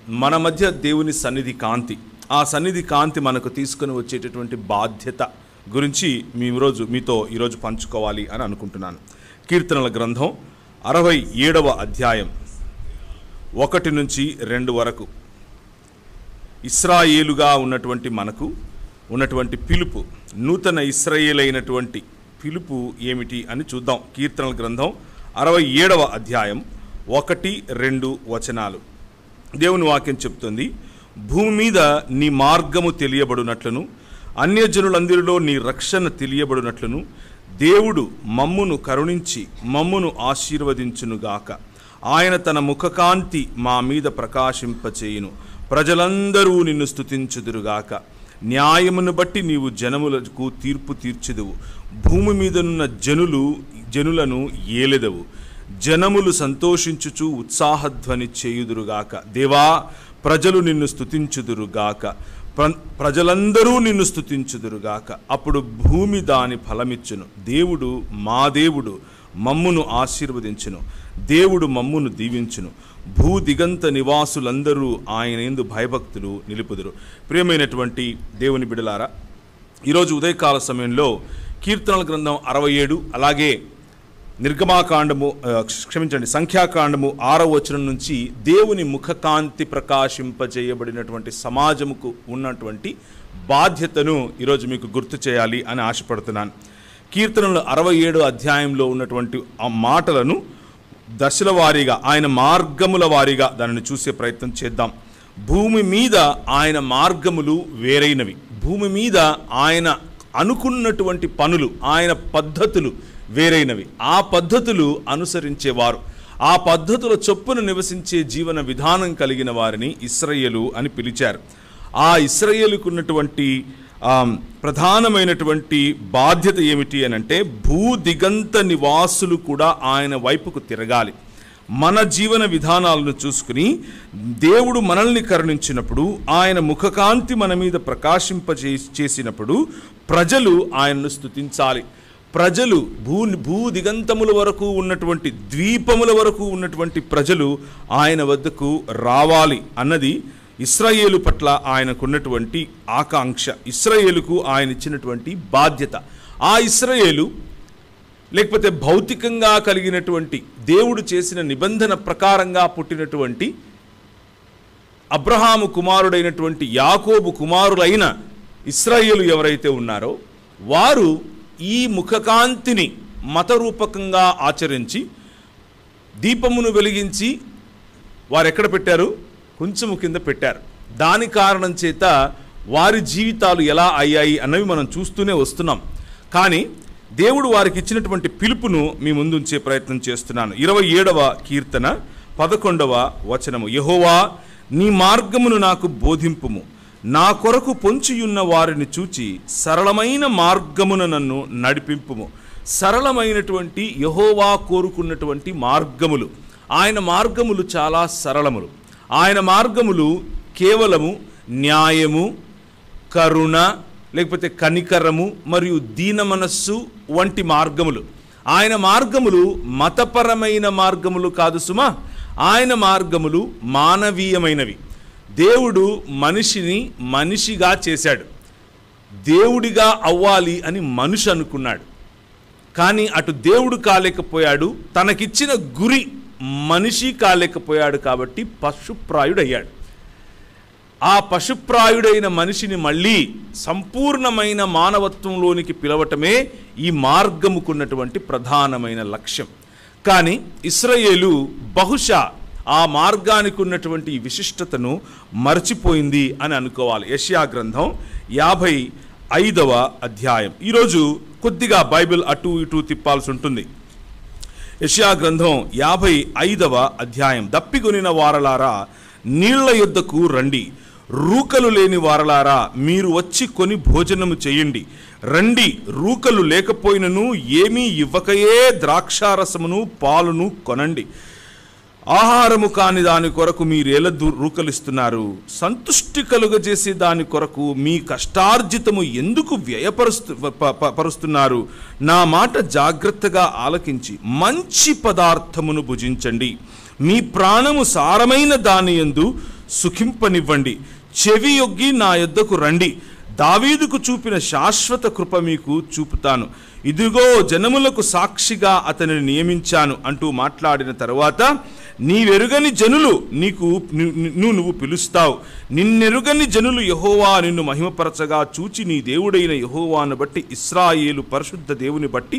మన మధ్య దేవుని సన్నిధి కాంతి, ఆ సన్నిధి కాంతి మనకు తీసుకొని వచ్చేటటువంటి బాధ్యత గురించి మీతో ఈరోజు పంచుకోవాలి అని అనుకుంటున్నాను. కీర్తనల గ్రంథం 67వ అధ్యాయం 1 నుంచి 2 వరకు ఇశ్రాయేలుగా ఉన్నటువంటి మనకు ఉన్నటువంటి పిలుపు, నూతన ఇశ్రాయేలు అయినటువంటి పిలుపు ఏమిటి అని చూద్దాం. కీర్తనల గ్రంథం 67వ అధ్యాయం 1-2 వచనాలు. దేవుని వాక్యం చెప్తుంది, భూమి మీద నీ మార్గము తెలియబడినట్లును అన్యజనులందరిలో నీ రక్షణ తెలియబడినట్లును దేవుడు మమ్మును కరుణించి మమ్మును ఆశీర్వదించునుగాక. ఆయన తన ముఖకాంతి మా మీద ప్రకాశింపచేయును. ప్రజలందరూ నిన్ను స్తుతించుదురుగాక. న్యాయమును బట్టి నీవు జనములకు తీర్పు తీర్చెదవు. భూమి మీదనున్న జనులను ఏలెదవు. జనములు సంతోషించుచు ఉత్సాహధ్వని చేయుదురుగాక. దేవా, ప్రజలు నిన్ను స్తుతించుదురుగాక. ప్రజలందరూ నిన్ను స్తుతించుదురుగాక. అప్పుడు భూమి దాని ఫలమిచ్చును. దేవుడు మా దేవుడు మమ్మును ఆశీర్వదించును. దేవుడు మమ్మును దీవించును. భూ దిగంత నివాసులందరూ ఆయన యందు భయభక్తులు నిలుపుదురు. ప్రియమైనటువంటి దేవుని బిడలారా, ఈరోజు ఉదయకాల సమయంలో కీర్తనల గ్రంథం 67, అలాగే సంఖ్యాకాండము 6వ వచనం నుంచి దేవుని ముఖకాంతి ప్రకాశింపజేయబడినటువంటి సమాజముకు ఉన్నటువంటి బాధ్యతను ఈరోజు మీకు గుర్తు చేయాలి అని ఆశపడుతున్నాను. కీర్తనలు 67 అధ్యాయంలో ఉన్నటువంటి ఆ మాటలను దశల వారీగా, ఆయన మార్గముల వారీగా దానిని చూసే ప్రయత్నం చేద్దాం. భూమి మీద ఆయన మార్గములు వేరైనవి. భూమి మీద ఆయన అనుకున్నటువంటి పనులు, ఆయన పద్ధతులు వేరైనవి. ఆ పద్ధతులు అనుసరించేవారు, ఆ పద్ధతుల చొప్పున నివసించే జీవన విధానం కలిగిన వారిని ఇశ్రాయేలు అని పిలిచారు. ఆ ఇశ్రాయేలుకు ఉన్నటువంటి ప్రధానమైనటువంటి బాధ్యత ఏమిటి అనంటే, భూ దిగంత నివాసులు కూడా ఆయన వైపుకు తిరగాలి. మన జీవన విధానాలను చూసుకుని దేవుడు మనల్ని కరుణించినప్పుడు, ఆయన ముఖకాంతి మన మీద ప్రకాశింపచేసినప్పుడు ప్రజలు ఆయనను స్తుతించాలి. ప్రజలు భూ దిగంతముల వరకు ఉన్నటువంటి, ద్వీపముల వరకు ఉన్నటువంటి ప్రజలు ఆయన వద్దకు రావాలి అన్నది ఇశ్రాయేలు పట్ల ఆయనకున్నటువంటి ఆకాంక్ష, ఇశ్రాయేలుకు ఆయన ఇచ్చినటువంటి బాధ్యత. ఆ ఇశ్రాయేలు లేకపోతే భౌతికంగా కలిగినటువంటి దేవుడు చేసిన నిబంధన ప్రకారంగా పుట్టినటువంటి అబ్రహాము కుమారుడైనటువంటి యాకోబు కుమారులైన ఇశ్రాయేలు ఎవరైతే ఉన్నారో వారు ఈ ముఖకాంతిని మతరూపకంగా ఆచరించి దీపమును వెలిగించి వారు ఎక్కడ పెట్టారు? కొంచెము కింద పెట్టారు. దాని కారణం చేత వారి జీవితాలు ఎలా అయ్యాయి అన్నవి మనం చూస్తూనే వస్తున్నాం. కానీ దేవుడు వారికి ఇచ్చినటువంటి పిలుపును మీ ముందు ఉంచే ప్రయత్నం చేస్తున్నాను. 27వ కీర్తన 11వ వచనము. యెహోవా, నీ మార్గమును నాకు బోధింపుము. నా కొరకు పొంచియున్న వారిని చూచి సరళమైన మార్గమున నన్ను నడిపింపుము. సరళమైనటువంటి యెహోవా కోరుకున్నటువంటి మార్గములు, ఆయన మార్గములు చాలా సరళములు. ఆయన మార్గములు కేవలము న్యాయము, కరుణ, లేకపోతే కనికరము మరియు దీన మనస్సు వంటి మార్గములు. ఆయన మార్గములు మతపరమైన మార్గములు కాదు సుమా. ఆయన మార్గములు మానవీయమైనవి. దేవుడు మనిషిని మనిషిగా చేశాడు. దేవుడిగా అవ్వాలి అని మనిషి అనుకున్నాడు. కానీ అటు దేవుడు కాలేకపోయాడు, తనకిచ్చిన గురి మనిషి కాలేకపోయాడు. కాబట్టి పశుప్రాయుడయ్యాడు. ఆ పశుప్రాయుడైన మనిషిని మళ్ళీ సంపూర్ణమైన మానవత్వంలోనికి పిలవటమే ఈ మార్గముకున్నటువంటి ప్రధానమైన లక్ష్యం. కానీ ఇశ్రాయేలు బహుశా ఆ మార్గానికి ఉన్నటువంటి విశిష్టతను మర్చిపోయింది అని అనుకోవాలి. యెషయా గ్రంథం 55వ అధ్యాయం. ఈరోజు కొద్దిగా బైబిల్ అటు ఇటు తిప్పాల్సి ఉంటుంది. యెషయా గ్రంథం 55వ అధ్యాయం. దప్పిగొనిన వారలారా నీళ్ల యొద్దకు రండి, రూకలు లేని వారలారా మీరు వచ్చి కొని భోజనము చేయండి. రండి, రూకలు లేకపోయినను ఏమీ ఇవ్వకయే ద్రాక్షారసమును పాలును కొనండి. ఆహారము కాని దాని కొరకు మీరేల రూకలిస్తున్నారు? సంతుష్టి కలుగజేసే దాని కొరకు మీ కష్టార్జితము ఎందుకు వ్యయపరుస్తున్నారు? నా మాట జాగ్రత్తగా ఆలకించి మంచి పదార్థమును భుజించండి. మీ ప్రాణము సారమైన దాని యందు సుఖింపనివ్వండి. చెవి యొగ్గి నా యొద్దకు రండి, దావీదుకు చూపిన శాశ్వత కృప మీకు చూపుతాను. ఇదిగో జనములకు సాక్షిగా అతనిని నియమించాను అంటూ మాట్లాడిన తరువాత, నీవెరుగని జనులు నువ్వు పిలుస్తావు. నిన్నెరుగని జనులు యెహోవా నిన్ను మహిమపరచగా చూచి నీ దేవుడైన యెహోవాను బట్టి, ఇశ్రాయేలు పరిశుద్ధ దేవుని బట్టి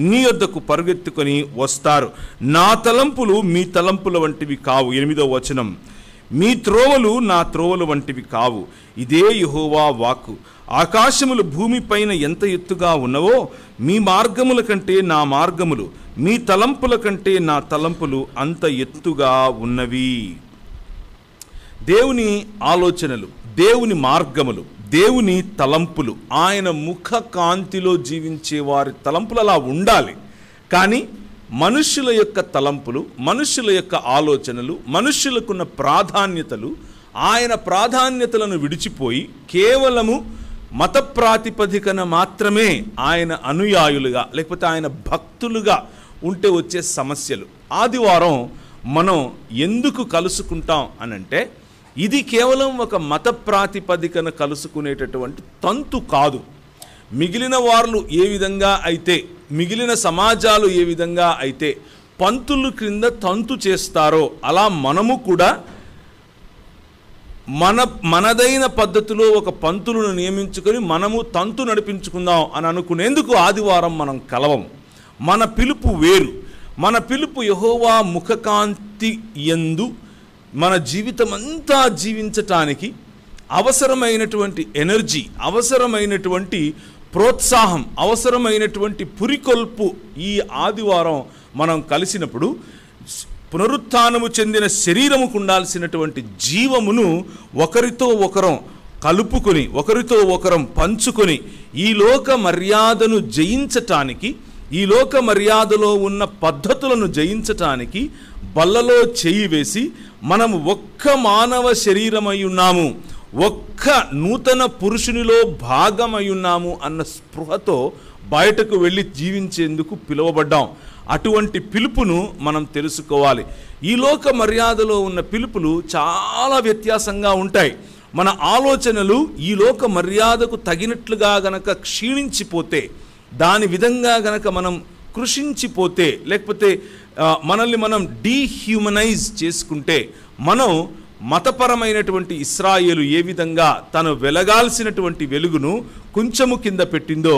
నీ యొద్దకు పరుగెత్తుకొని వస్తారు. నా తలంపులు మీ తలంపుల వంటివి కావు. 8వ వచనం, మీ త్రోవలు నా త్రోవలు వంటివి కావు. ఇదే యెహోవా వాక్కు. ఆకాశములు భూమిపైన ఎంత ఎత్తుగా ఉన్నవో మీ మార్గముల కంటే నా మార్గములు, మీ తలంపుల కంటే నా తలంపులు అంత ఎత్తుగా ఉన్నవి. దేవుని ఆలోచనలు, దేవుని మార్గములు, దేవుని తలంపులు, ఆయన ముఖ కాంతిలో జీవించే వారి తలంపులు అలా ఉండాలి. కానీ మనుష్యుల యొక్క తలంపులు, మనుష్యుల యొక్క ఆలోచనలు, మనుష్యులకున్న ప్రాధాన్యతలు, ఆయన ప్రాధాన్యతలను విడిచిపోయి కేవలము మత ప్రాతిపదికన మాత్రమే ఆయన అనుయాయులుగా లేకపోతే ఆయన భక్తులుగా ఉంటే వచ్చే సమస్యలు. ఆదివారం మనం ఎందుకు కలుసుకుంటాం అనంటే, ఇది కేవలం ఒక మత ప్రాతిపదికన కలుసుకునేటటువంటి తంతు కాదు. మిగిలిన వాళ్ళు ఏ విధంగా అయితే, మిగిలిన సమాజాలు ఏ విధంగా అయితే పంతులు క్రింద తంతు చేస్తారో, అలా మనము కూడా మనదైన పద్ధతిలో ఒక పంతులను నియమించుకొని మనము తంతు నడిపించుకుందాం అని అనుకునేందుకు ఆదివారం మనం కలవం. మన పిలుపు వేరు. మన పిలుపు యెహోవా ముఖకాంతి యందు మన జీవితం అంతా జీవించటానికి అవసరమైనటువంటి ఎనర్జీ, అవసరమైనటువంటి ప్రోత్సాహం, అవసరమైనటువంటి పురికొల్పు ఈ ఆదివారం మనం కలిసినప్పుడు పునరుత్థానము చెందిన శరీరముకు ఉండాల్సినటువంటి జీవమును ఒకరితో ఒకరం కలుపుకొని, ఒకరితో ఒకరం పంచుకొని, ఈ లోక మర్యాదను జయించటానికి, ఈ లోక మర్యాదలో ఉన్న పద్ధతులను జయించటానికి బల్లలో చేయి వేసి మనము ఒక్క మానవ శరీరమై ఉన్నాము, ఒక్క నూతన పురుషునిలో భాగమై ఉన్నాము అన్న స్పృహతో బయటకు వెళ్ళి జీవించేందుకు పిలువబడ్డాం. అటువంటి పిలుపును మనం తెలుసుకోవాలి. ఈ లోక మర్యాదలో ఉన్న పిలుపులు చాలా వ్యత్యాసంగా ఉంటాయి. మన ఆలోచనలు ఈ లోక మర్యాదకు తగినట్లుగా గనక క్షీణించిపోతే, దాని విధంగా గనక మనం కృషించిపోతే, లేకపోతే మనల్ని మనం డీహ్యూమనైజ్ చేసుకుంటే, మనం మతపరమైనటువంటి ఇశ్రాయేలు ఏ విధంగా తను వెలగాల్సినటువంటి వెలుగును కొంచెము కింద పెట్టిందో,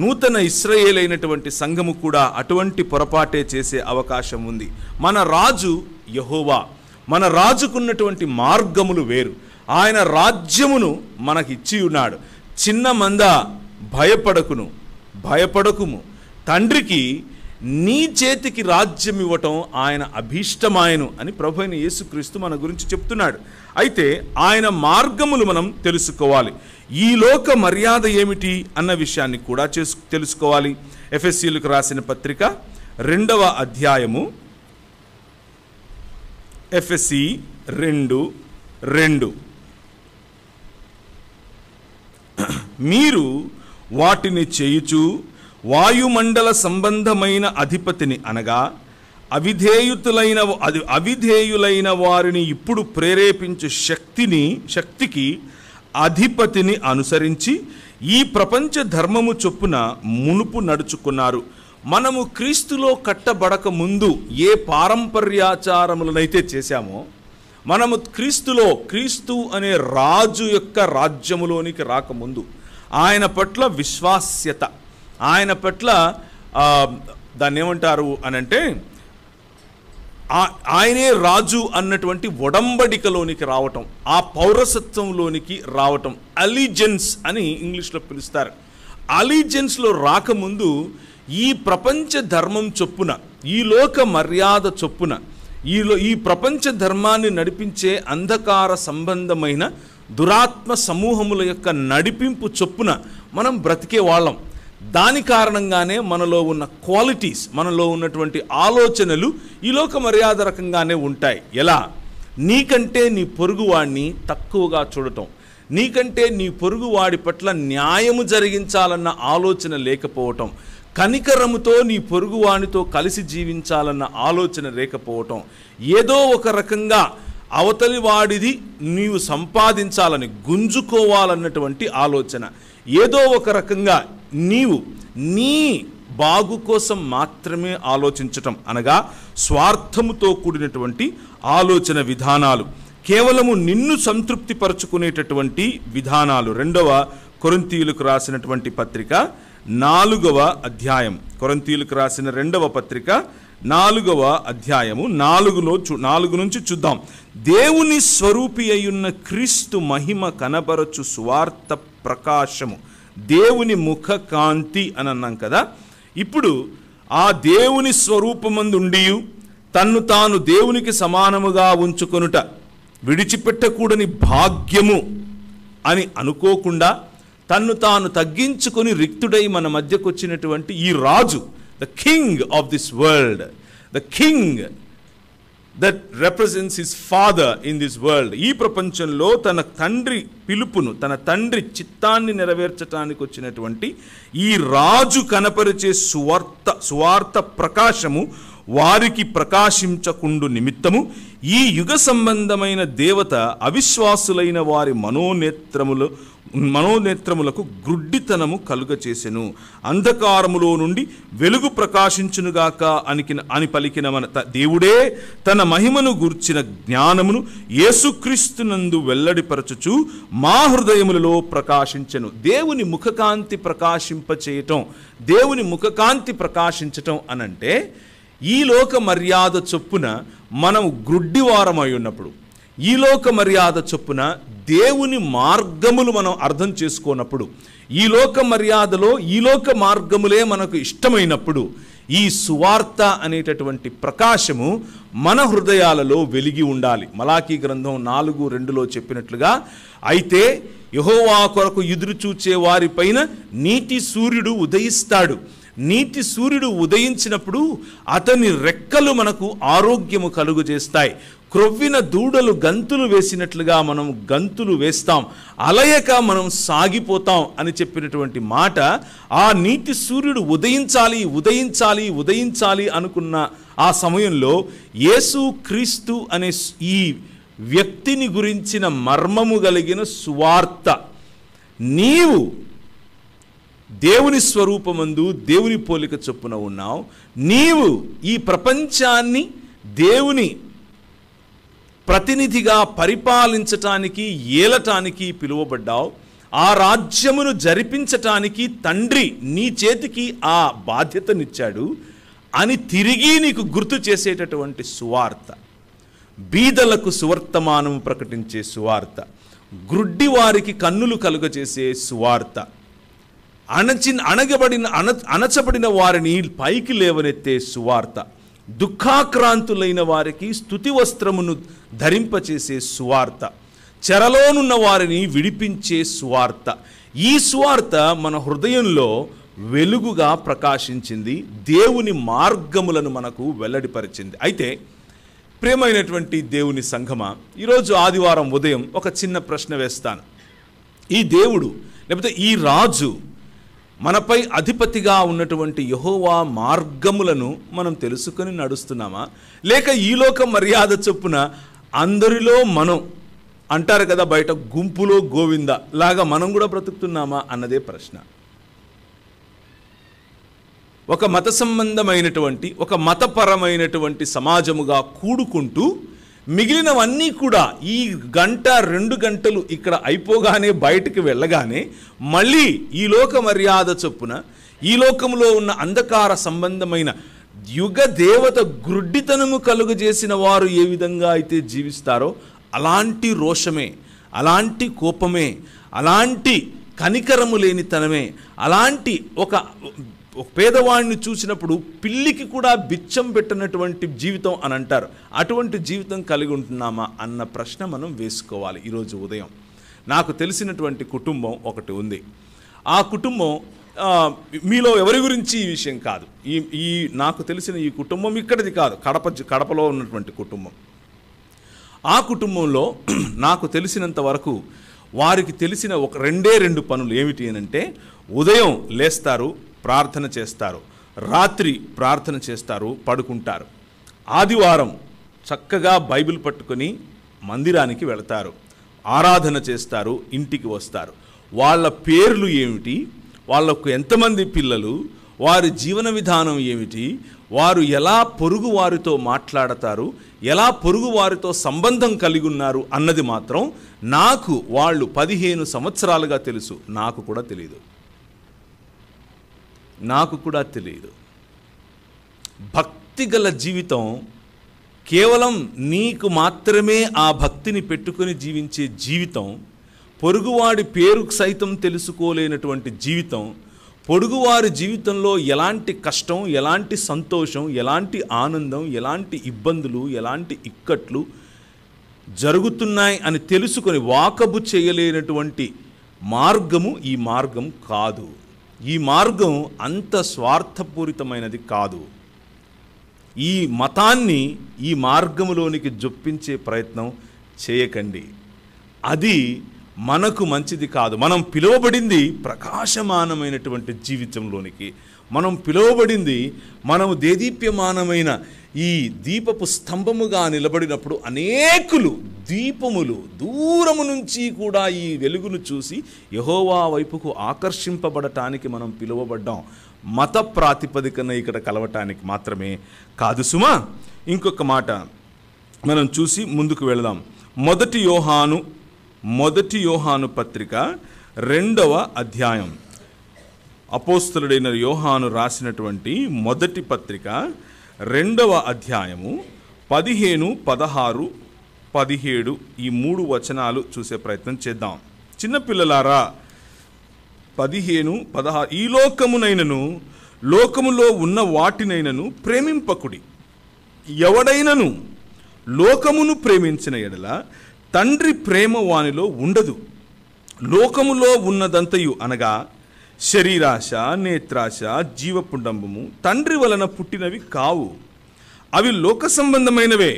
నూతన ఇశ్రాయేలు అయినటువంటి సంఘము కూడా అటువంటి పొరపాటే చేసే అవకాశం ఉంది. మన రాజు యెహోవా. మన రాజుకున్నటువంటి మార్గములు వేరు. ఆయన రాజ్యమును మనకిచ్చి ఉన్నాడు. చిన్న మంద భయపడకుము, తండ్రికి నీ చేతికి రాజ్యం ఇవ్వటం ఆయన అభీష్టమాయను అని ప్రభువైన యేసుక్రీస్తు మన గురించి చెప్తున్నాడు. అయితే ఆయన మార్గములు మనం తెలుసుకోవాలి. ఈ లోక మర్యాద ఏమిటి అన్న విషయాన్ని కూడా తెలుసుకోవాలి. ఎఫెసీయులకు రాసిన పత్రిక 2వ అధ్యాయము, ఎఫెసీ 2:2, మీరు వాటిని చేయుచు వాయుమండల సంబంధమైన అధిపతిని అనగా అవిధేయులైన వారిని ఇప్పుడు ప్రేరేపించు శక్తికి అధిపతిని అనుసరించి ఈ ప్రపంచ ధర్మము చొప్పున మునుపు నడుచుకున్నారు. మనము క్రీస్తులో కట్టబడక ముందు ఏ పారంపర్యాచారములనైతే చేశామో, మనము క్రీస్తు అనే రాజు యొక్క రాజ్యములోనికి రాకముందు ఆయన పట్ల విశ్వాస్యత, ఆయన పట్ల దాన్ని ఏమంటారు అనంటే ఆయనే రాజు అన్నటువంటి ఒడంబడికలోనికి రావటం, ఆ పౌరసత్వంలోనికి రావటం, అలిజెన్స్ అని ఇంగ్లీష్లో పిలుస్తారు. అలిజెన్స్లో రాకముందు ఈ ప్రపంచ ధర్మం చొప్పున, ఈ లోక మర్యాద చొప్పున, ఈ ప్రపంచ ధర్మాన్ని నడిపించే అంధకార సంబంధమైన దురాత్మ సమూహముల యొక్క నడిపింపు చొప్పున మనం బ్రతికే వాళ్ళం. దాని కారణంగానే మనలో ఉన్న క్వాలిటీస్, మనలో ఉన్నటువంటి ఆలోచనలు ఈ లోక మర్యాద రకంగానే ఉంటాయి. ఎలా? నీకంటే నీ పొరుగువాడిని తక్కువగా చూడటం, నీకంటే నీ పొరుగువాడి పట్ల న్యాయము జరిగించాలన్న ఆలోచన లేకపోవటం, కనికరముతో నీ పొరుగువానితో కలిసి జీవించాలన్న ఆలోచన లేకపోవటం, ఏదో ఒక రకంగా అవతలి వాడిది నీవు సంపాదించాలని, గుంజుకోవాలన్నటువంటి ఆలోచన. ఏదో ఒక రకంగా నీవు నీ బాగు కోసం మాత్రమే ఆలోచించటం, అనగా స్వార్థముతో కూడినటువంటి ఆలోచన విధానాలు, కేవలము నిన్ను సంతృప్తి పరుచుకునేటటువంటి విధానాలు. 2వ కొరింథీయులకు రాసినటువంటి పత్రిక 4వ అధ్యాయం, కొరింథీయులకు రాసిన 2వ పత్రిక 4వ అధ్యాయము 4 నుంచి చూద్దాం. దేవుని స్వరూపి అయ్యున్న క్రీస్తు మహిమ కనబరచు సువార్త ప్రకాశము, దేవుని ముఖ కాంతి అని అన్నాం కదా. ఇప్పుడు ఆ దేవుని స్వరూపమందుండి తన్ను తాను దేవునికి సమానముగా ఉంచుకొనుట విడిచిపెట్టకూడని భాగ్యము అని అనుకోకుండా తన్ను తాను తగ్గించుకొని రిక్తుడై మన మధ్యకు వచ్చినటువంటి ఈ రాజు, the king of this world, the king that represents his father in this world, ఈ ప్రపంచంలో తన తండ్రి పిలుపును, తన తండ్రి చిత్తాన్ని నెరవేర్చడానికి వచ్చినటువంటి ఈ రాజు కనపరిచే సువార్త ప్రకాశము వారికి ప్రకాశించకుండు నిమిత్తము ఈ యుగ సంబంధమైన దేవత అవిశ్వాసులైన వారి మనోనేత్రములకు గ్రుడ్డితనము కలుగచేసెను. అంధకారములో నుండి వెలుగు ప్రకాశించునుగాక అని పలికిన మన దేవుడే తన మహిమను గూర్చిన జ్ఞానమును యేసుక్రీస్తునందు వెల్లడిపరచుచు మా హృదయములలో ప్రకాశించెను. దేవుని ముఖకాంతి ప్రకాశింపచేయటం, దేవుని ముఖకాంతి ప్రకాశించటం అనంటే ఈ లోక మర్యాద చొప్పున మనం గ్రుడ్డివారమై ఉన్నప్పుడు, ఈ లోక మర్యాద చొప్పున దేవుని మార్గములు మనం అర్థం చేసుకోనప్పుడు, ఈ లోక మర్యాదలో ఈ లోక మార్గములే మనకు ఇష్టమైనప్పుడు ఈ సువార్త అనేటటువంటి ప్రకాశము మన హృదయాలలో వెలిగి ఉండాలి. మలాకీ గ్రంథం 4:2లో చెప్పినట్లుగా, అయితే యెహోవా కొరకు ఎదురు చూచే వారిపైన నీతి సూర్యుడు ఉదయిస్తాడు. నీతి సూర్యుడు ఉదయించినప్పుడు అతని రెక్కలు మనకు ఆరోగ్యము కలుగు చేస్తాయి. క్రొవ్విన దూడలు గంతులు వేసినట్లుగా మనం గంతులు వేస్తాం, అలయక మనం సాగిపోతాం అని చెప్పినటువంటి మాట, ఆ నీతి సూర్యుడు ఉదయించాలి ఉదయించాలి ఉదయించాలి అనుకున్న ఆ సమయంలో యేసు క్రీస్తు అనే ఈ వ్యక్తిని గురించిన మర్మము కలిగిన సువార్త, నీవు దేవుని స్వరూపమందు దేవుని పోలిక చొప్పున ఉన్నావు, నీవు ఈ ప్రపంచాన్ని దేవుని ప్రతినిధిగా పరిపాలించటానికి, ఏలటానికి పిలువబడ్డావు. ఆ రాజ్యమును జరిపించటానికి తండ్రి నీ చేతికి ఆ బాధ్యతనిచ్చాడు అని తిరిగి నీకు గుర్తు చేసేటటువంటి సువార్త, బీదలకు సువర్తమానము ప్రకటించే సువార్త, గ్రుడ్డి వారికి కన్నులు కలుగజేసే సువార్త, అణచబడిన వారిని పైకి లేవనెత్తే సువార్త, దుఃఖాక్రాంతులైన వారికి స్తుతి వస్త్రమును ధరింపచేసే సువార్త, చెరలోనున్న వారిని విడిపించే సువార్త. ఈ సువార్త మన హృదయంలో వెలుగుగా ప్రకాశించింది, దేవుని మార్గములను మనకు వెల్లడిపరిచింది. అయితే ప్రియమైనటువంటి దేవుని సంఘమా, ఈరోజు ఆదివారం ఉదయం ఒక చిన్న ప్రశ్న వేస్తాను. ఈ దేవుడు లేకపోతే ఈ రాజు మనపై అధిపతిగా ఉన్నటువంటి యెహోవా మార్గములను మనం తెలుసుకొని నడుస్తున్నామా, లేక ఈ లోక మర్యాద చొప్పున అందరిలో మనం అంటారు కదా బయట గుంపులో గోవింద లాగా మనం కూడా బ్రతుకుతున్నామా అన్నదే ప్రశ్న. ఒక మత సంబంధమైనటువంటి, ఒక మతపరమైనటువంటి సమాజముగా కూడుకుంటూ మిగిలినవన్నీ కూడా ఈ 1-2 గంటలు ఇక్కడ అయిపోగానే బయటికి వెళ్ళగానే మళ్ళీ ఈ లోక మర్యాద చొప్పున ఈ లోకంలో ఉన్న అంధకార సంబంధమైన యుగ దేవత గ్రుడ్డితనము కలుగజేసిన వారు ఏ విధంగా అయితే జీవిస్తారో అలాంటి రోషమే, అలాంటి కోపమే, అలాంటి కనికరము లేనితనమే, అలాంటి ఒక పేదవాడిని చూసినప్పుడు పిల్లికి కూడా బిచ్చం పెట్టినటువంటి జీవితం అని అంటారు, అటువంటి జీవితం కలిగి ఉంటున్నామా అన్న ప్రశ్న మనం వేసుకోవాలి. ఈరోజు ఉదయం నాకు తెలిసినటువంటి కుటుంబం ఒకటి ఉంది. ఆ కుటుంబం మీలో ఎవరి గురించి ఈ విషయం కాదు, ఈ నాకు తెలిసిన ఈ కుటుంబం ఇక్కడిది కాదు, కడపలో ఉన్నటువంటి కుటుంబం. ఆ కుటుంబంలో నాకు తెలిసినంత వరకు వారికి తెలిసిన ఒక 2 పనులు ఏమిటి అనంటే, ఉదయం లేస్తారు, ప్రార్థన చేస్తారు, రాత్రి ప్రార్థన చేస్తారు, పడుకుంటారు. ఆదివారం చక్కగా బైబిల్ పట్టుకొని మందిరానికి వెళతారు, ఆరాధన చేస్తారు, ఇంటికి వస్తారు. వాళ్ళ పేర్లు ఏమిటి, వాళ్ళకు ఎంతమంది పిల్లలు, వారి జీవన విధానం ఏమిటి, వారు ఎలా పొరుగు వారితో మాట్లాడతారు, ఎలా పొరుగు వారితో సంబంధం కలిగి ఉన్నారు అన్నది మాత్రం నాకు వాళ్ళు 15 సంవత్సరాలుగా తెలుసు. నాకు కూడా తెలియదు. భక్తి గల జీవితం కేవలం నీకు మాత్రమే ఆ భక్తిని పెట్టుకొని జీవించే జీవితం, పొరుగువాడి పేరు సైతం తెలుసుకోలేనటువంటి జీవితం, పొరుగువారి జీవితంలో ఎలాంటి కష్టం, ఎలాంటి సంతోషం, ఎలాంటి ఆనందం, ఎలాంటి ఇబ్బందులు, ఎలాంటి ఇక్కట్లు జరుగుతున్నాయి అని తెలుసుకొని వాకబు చేయలేనటువంటి మార్గము ఈ మార్గం కాదు. ఈ మార్గం అంత స్వార్థపూరితమైనది కాదు. ఈ మతాన్ని ఈ మార్గములోనికి జొప్పించే ప్రయత్నం చేయకండి. అది మనకు మంచిది కాదు. మనం పిలువబడింది ప్రకాశమానమైనటువంటి జీవితంలోనికి, మనం పిలువబడింది మనము దేదీప్యమానమైన ఈ దీపపు స్తంభముగా నిలబడినప్పుడు అనేకులు దీపములు దూరము నుంచి కూడా ఈ వెలుగును చూసి యెహోవా వైపుకు ఆకర్షింపబడటానికి మనం పిలువబడ్డాం. మత ప్రాతిపదికన ఇక్కడ కలవటానికి మాత్రమే కాదు సుమా. ఇంకొక మాట మనం చూసి ముందుకు వెళదాం. మొదటి యోహాను పత్రిక 2వ అధ్యాయం. అపోస్తలుడైన యోహాను రాసినటువంటి మొదటి పత్రిక 2వ అధ్యాయము 15, 16, 17 ఈ 3 వచనాలు చూసే ప్రయత్నం చేద్దాం. చిన్నపిల్లలారా 15, 16 ఈ లోకమునైనను లోకములో ఉన్న వాటినైనను ప్రేమింపకుడి. ఎవడైనను లోకమును ప్రేమించిన ఎడల తండ్రి ప్రేమ వానిలో ఉండదు. లోకములో ఉన్నదంతయు అనగా శరీరాశ, నేత్రాశ, జీవపుండంబము తండ్రి వలన పుట్టినవి కావు. అవి లోక సంబంధమైనవే.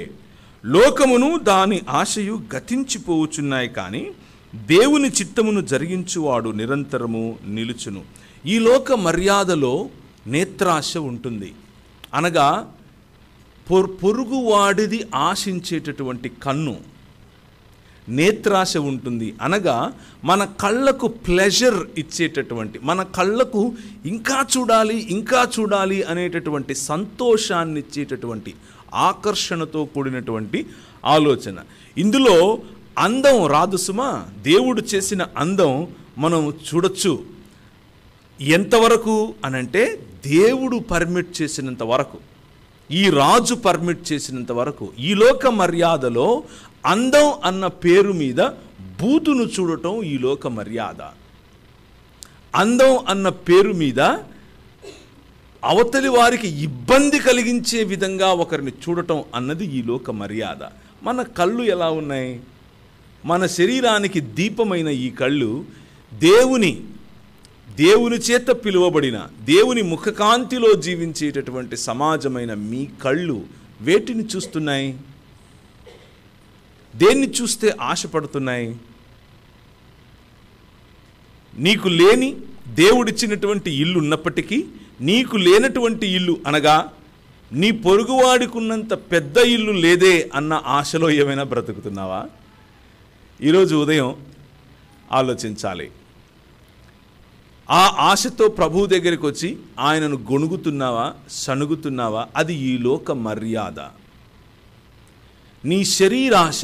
లోకమును దాని ఆశయు గతించిపోవుచున్నాయి, కానీ దేవుని చిత్తమును జరిగించువాడు నిరంతరము నిలుచును. ఈ లోక మర్యాదలో నేత్రాశ ఉంటుంది, అనగా పొరుగువాడిది ఆశించేటటువంటి కన్ను. నేత్రాశ ఉంటుంది, అనగా మన కళ్ళకు ప్లెజర్ ఇచ్చేటటువంటి, మన కళ్ళకు ఇంకా చూడాలి అనేటటువంటి సంతోషాన్ని ఇచ్చేటటువంటి ఆకర్షణతో కూడినటువంటి ఆలోచన. ఇందులో అందం రాదు సుమా. దేవుడు చేసిన అందం మనం చూడొచ్చు. ఎంతవరకు అనంటే దేవుడు పర్మిట్ చేసినంత వరకు, ఈ రాజు పర్మిట్ చేసినంత వరకు. ఈ లోక మర్యాదలో అందం అన్న పేరు మీద బూతును చూడటం ఈ లోక మర్యాద. అందం అన్న పేరు మీద అవతలి వారికి ఇబ్బంది కలిగించే విధంగా ఒకరిని చూడటం అన్నది ఈ లోక మర్యాద. మన కళ్ళు ఎలా ఉన్నాయి? మన శరీరానికి దీపమైన ఈ కళ్ళు దేవుని చేత పిలువబడిన, దేవుని ముఖకాంతిలో జీవించేటటువంటి సమాజమైన మీ కళ్ళు వేటిని చూస్తున్నాయి? దేన్ని చూస్తే ఆశపడుతున్నాయి? నీకు లేని దేవుడిచ్చినటువంటి ఇల్లు ఉన్నప్పటికీ నీకు లేనటువంటి ఇల్లు, అనగా నీ పొరుగువాడికున్నంత పెద్ద ఇల్లు లేదే అన్న ఆశలో ఏమైనా బ్రతుకుతున్నావా? ఈరోజు ఉదయం ఆలోచించాలి. ఆ ఆశతో ప్రభు దగ్గరికి వచ్చి ఆయనను గొణుగుతున్నావా, సణుగుతున్నావా? అది ఈ లోక మర్యాద. నీ శరీరాశ,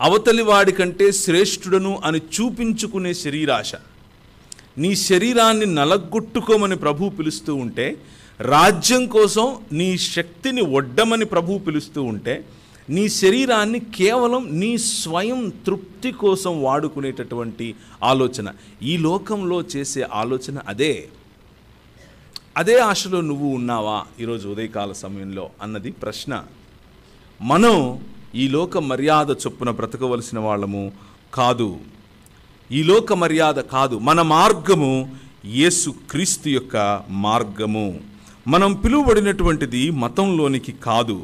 అవతలి వాడి కంటే శ్రేష్ఠుడను అని చూపించుకునే శరీరాశ, నీ శరీరాన్ని నలగొట్టుకోమని ప్రభు పిలుస్తూ ఉంటే, రాజ్యం కోసం నీ శక్తిని ఒడ్డమని ప్రభు పిలుస్తూ ఉంటే, నీ శరీరాన్ని కేవలం నీ స్వయం తృప్తి కోసం వాడుకునేటటువంటి ఆలోచన, ఈ లోకంలో చేసే ఆలోచన అదే ఆశలో నువ్వు ఉన్నావా ఈరోజు ఉదయకాల సమయంలో అన్నది ప్రశ్న. మనం ఈ లోక మర్యాద చొప్పున బ్రతకవలసిన వాళ్ళము కాదు. ఈ లోక మర్యాద కాదు. మన మార్గము యేసు క్రీస్తు యొక్క మార్గము. మనం పిలువబడినటువంటిది మతంలోనికి కాదు,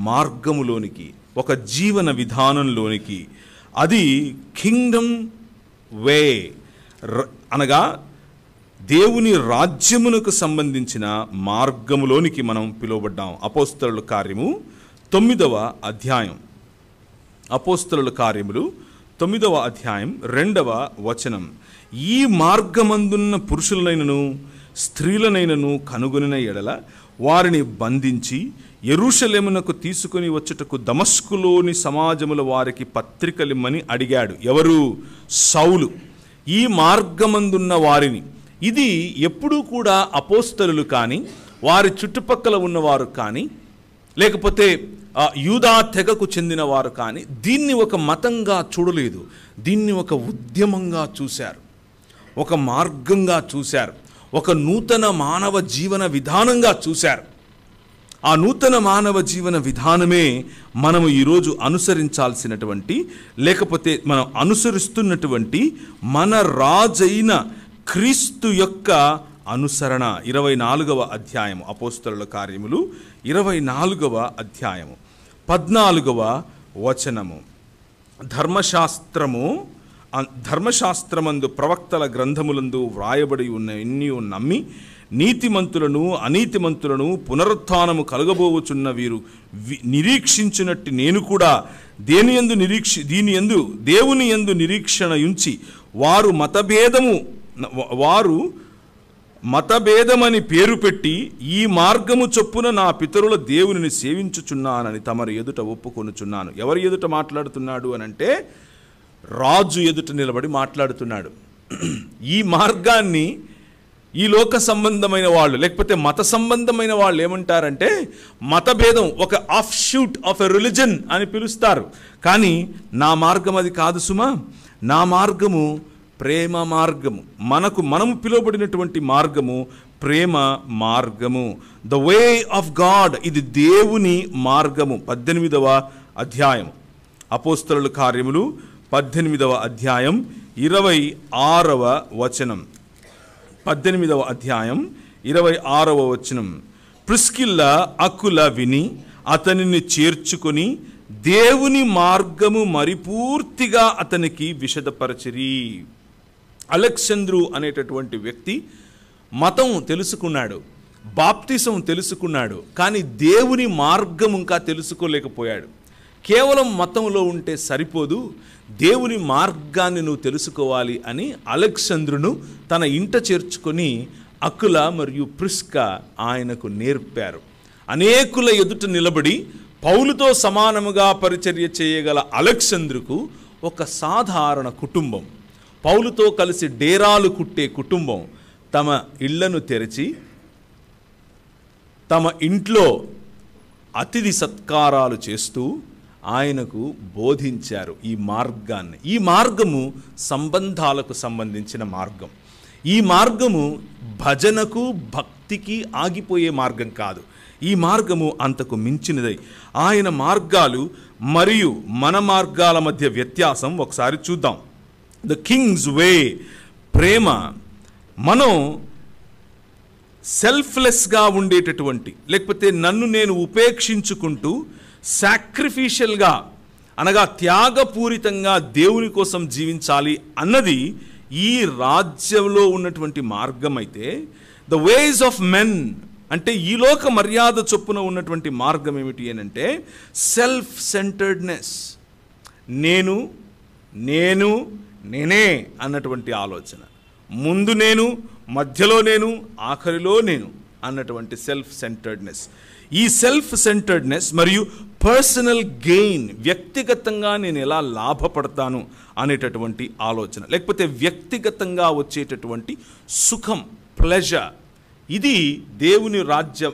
మార్గములోనికి, ఒక జీవన విధానంలోనికి. అది కింగ్డమ్ వే, అనగా దేవుని రాజ్యమునకు సంబంధించిన మార్గములోనికి మనం పిలువబడ్డాం. అపోస్తలుల కార్యము 9వ అధ్యాయం అపోస్తలుల కార్యములు 9వ అధ్యాయం 2వ వచనం. ఈ మార్గమందున్న పురుషులనైనను స్త్రీలనైనను కనుగొనిన ఎడల వారిని బంధించి యెరూషలేమునకు తీసుకొని వచ్చుటకు దమస్కులోని సమాజముల వారికి పత్రికలిమ్మని అడిగాడు. ఎవరు? సౌలు. ఈ మార్గమందున్న వారిని, ఇది ఎప్పుడూ కూడా అపోస్తలులు కానీ వారి చుట్టుపక్కల ఉన్నవారు కానీ లేకపోతే యూదా తెగకు చెందిన వారు కానీ దీన్ని ఒక మతంగా చూడలేదు. దీన్ని ఒక ఉద్యమంగా చూశారు, ఒక మార్గంగా చూశారు, ఒక నూతన మానవ జీవన విధానంగా చూశారు. ఆ నూతన మానవ జీవన విధానమే మనము ఈరోజు అనుసరించాల్సినటువంటి, లేకపోతే మనం అనుసరిస్తున్నటువంటి మన రాజైన క్రీస్తు యొక్క అనుసరణ. 24వ అధ్యాయము అపోస్తలుల కార్యములు 24వ అధ్యాయము 14వ వచనము. ధర్మశాస్త్రమందు ప్రవక్తల గ్రంథములందు వ్రాయబడి ఉన్న ఎన్ని నమ్మి నీతిమంతులను అనీతిమంతులను పునరుత్థానము కలగబోవుచున్న వీరు నిరీక్షించినట్టు నేను కూడా దేవుని యందు నిరీక్షణ ఉంచి వారు మతభేదమని పేరు పెట్టి ఈ మార్గము చొప్పున నా పితరుల దేవునిని సేవించుచున్నానని తమరి ఎదుట ఒప్పుకొనుచున్నాను. ఎవరి ఎదుట మాట్లాడుతున్నాడు అనంటే రాజు ఎదుట నిలబడి మాట్లాడుతున్నాడు. ఈ మార్గాన్ని ఈ లోక సంబంధమైన వాళ్ళు లేకపోతే మత సంబంధమైన వాళ్ళు ఏమంటారంటే మతభేదం, ఒక of shoot of a religion అని పిలుస్తారు. కానీ నా మార్గం అది కాదు సుమా. నా మార్గము ప్రేమ మార్గము. మనము పిలువబడినటువంటి మార్గము ప్రేమ మార్గము. ద వే ఆఫ్ గాడ్, ఇది దేవుని మార్గము. 18వ అధ్యాయం అపోస్తలుల కార్యములు 18వ అధ్యాయం 26వ వచనం. 18వ అధ్యాయం 26వ వచనం. ప్రిస్కిల్ల అకుల విని అతనిని చేర్చుకొని దేవుని మార్గము మరిపూర్తిగా అతనికి విశదపరచిరి. అలెగ్జాంద్రు అనేటటువంటి వ్యక్తి మతం తెలుసుకున్నాడు, బాప్తిసం తెలుసుకున్నాడు, కానీ దేవుని మార్గం ఇంకా తెలుసుకోలేకపోయాడు. కేవలం మతంలో ఉంటే సరిపోదు, దేవుని మార్గాన్ని నువ్వు తెలుసుకోవాలి అని అలెగ్జాంద్రును తన ఇంట చేర్చుకొని అకుల మరియు ప్రిస్క ఆయనకు నేర్పారు. అనేకుల ఎదుట నిలబడి పౌలుతో సమానముగా పరిచర్య చేయగల అలెగ్జాంద్రుకు ఒక సాధారణ కుటుంబం, పౌలుతో కలిసి డేరాలు కుట్టే కుటుంబం తమ ఇళ్లను తెరిచి తమ ఇంట్లో అతిథి సత్కారాలు చేస్తూ ఆయనకు బోధించారు ఈ మార్గాన్ని. ఈ మార్గము సంబంధాలకు సంబంధించిన మార్గం. ఈ మార్గము భజనకు భక్తికి ఆగిపోయే మార్గం కాదు. ఈ మార్గము అంతకు మించినదై ఆయన మార్గాలు మరియు మన మార్గాల మధ్య వ్యత్యాసం ఒకసారి చూద్దాం. ద కింగ్స్ వే ప్రేమ, మనం సెల్ఫ్లెస్గా ఉండేటటువంటి లేకపోతే నన్ను నేను ఉపేక్షించుకుంటూ సాక్రిఫిషియల్గా అనగా త్యాగపూరితంగా దేవుని కోసం జీవించాలి అన్నది ఈ రాజ్యంలో ఉన్నటువంటి మార్గం అయితే, ద వేస్ ఆఫ్ మెన్ అంటే ఈ లోక మర్యాద చొప్పున ఉన్నటువంటి మార్గం ఏమిటి అని అంటే సెల్ఫ్ సెంటర్డ్నెస్. నేనే అన్నటువంటి ఆలోచన, ముందు నేను, మధ్యలో నేను, ఆఖరిలో నేను అన్నటువంటి సెల్ఫ్ సెంటర్డ్నెస్. ఈ సెల్ఫ్ సెంటర్డ్నెస్ మరియు పర్సనల్ గెయిన్, వ్యక్తిగతంగా నేను ఎలా లాభపడతాను అనేటటువంటి ఆలోచన, లేకపోతే వ్యక్తిగతంగా వచ్చేటటువంటి సుఖం, ప్లెజర్, ఇది దేవుని రాజ్య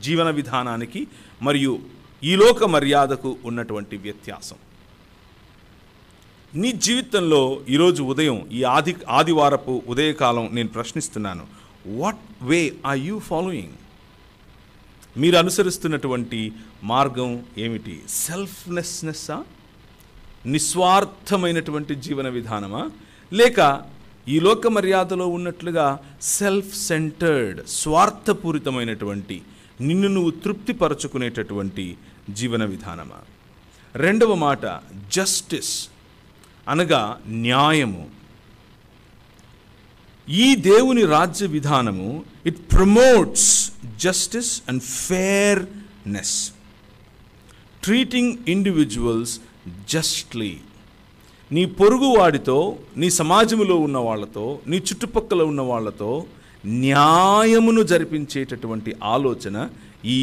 జీవన విధానానికి మరియు ఈ లోక మర్యాదకు ఉన్నటువంటి వ్యత్యాసం. నీ జీవితంలో ఈరోజు ఉదయం ఈ ఆదివారపు ఉదయకాలం నేను ప్రశ్నిస్తున్నాను, what way are you following? మీరు అనుసరిస్తున్నటువంటి మార్గం ఏమిటి? సెల్ఫ్లెస్నెస్సా, నిస్వార్థమైనటువంటి జీవన విధానమా, లేక ఈ లోక మర్యాదలో ఉన్నట్లుగా సెల్ఫ్ సెంటర్డ్ స్వార్థపూరితమైనటువంటి నిన్ను నువ్వు తృప్తిపరచుకునేటటువంటి జీవన విధానమా? రెండవ మాట జస్టిస్ అనగా న్యాయము. ఈ దేవుని రాజ్య విధానము it promotes justice and fairness, treating individuals justly. నీ పొరుగు వాడితో, నీ సమాజంలో ఉన్న వాళ్ళతో, నీ చుట్టుపక్కల ఉన్న వాళ్ళతో న్యాయమును జరిపించేటటువంటి ఆలోచన ఈ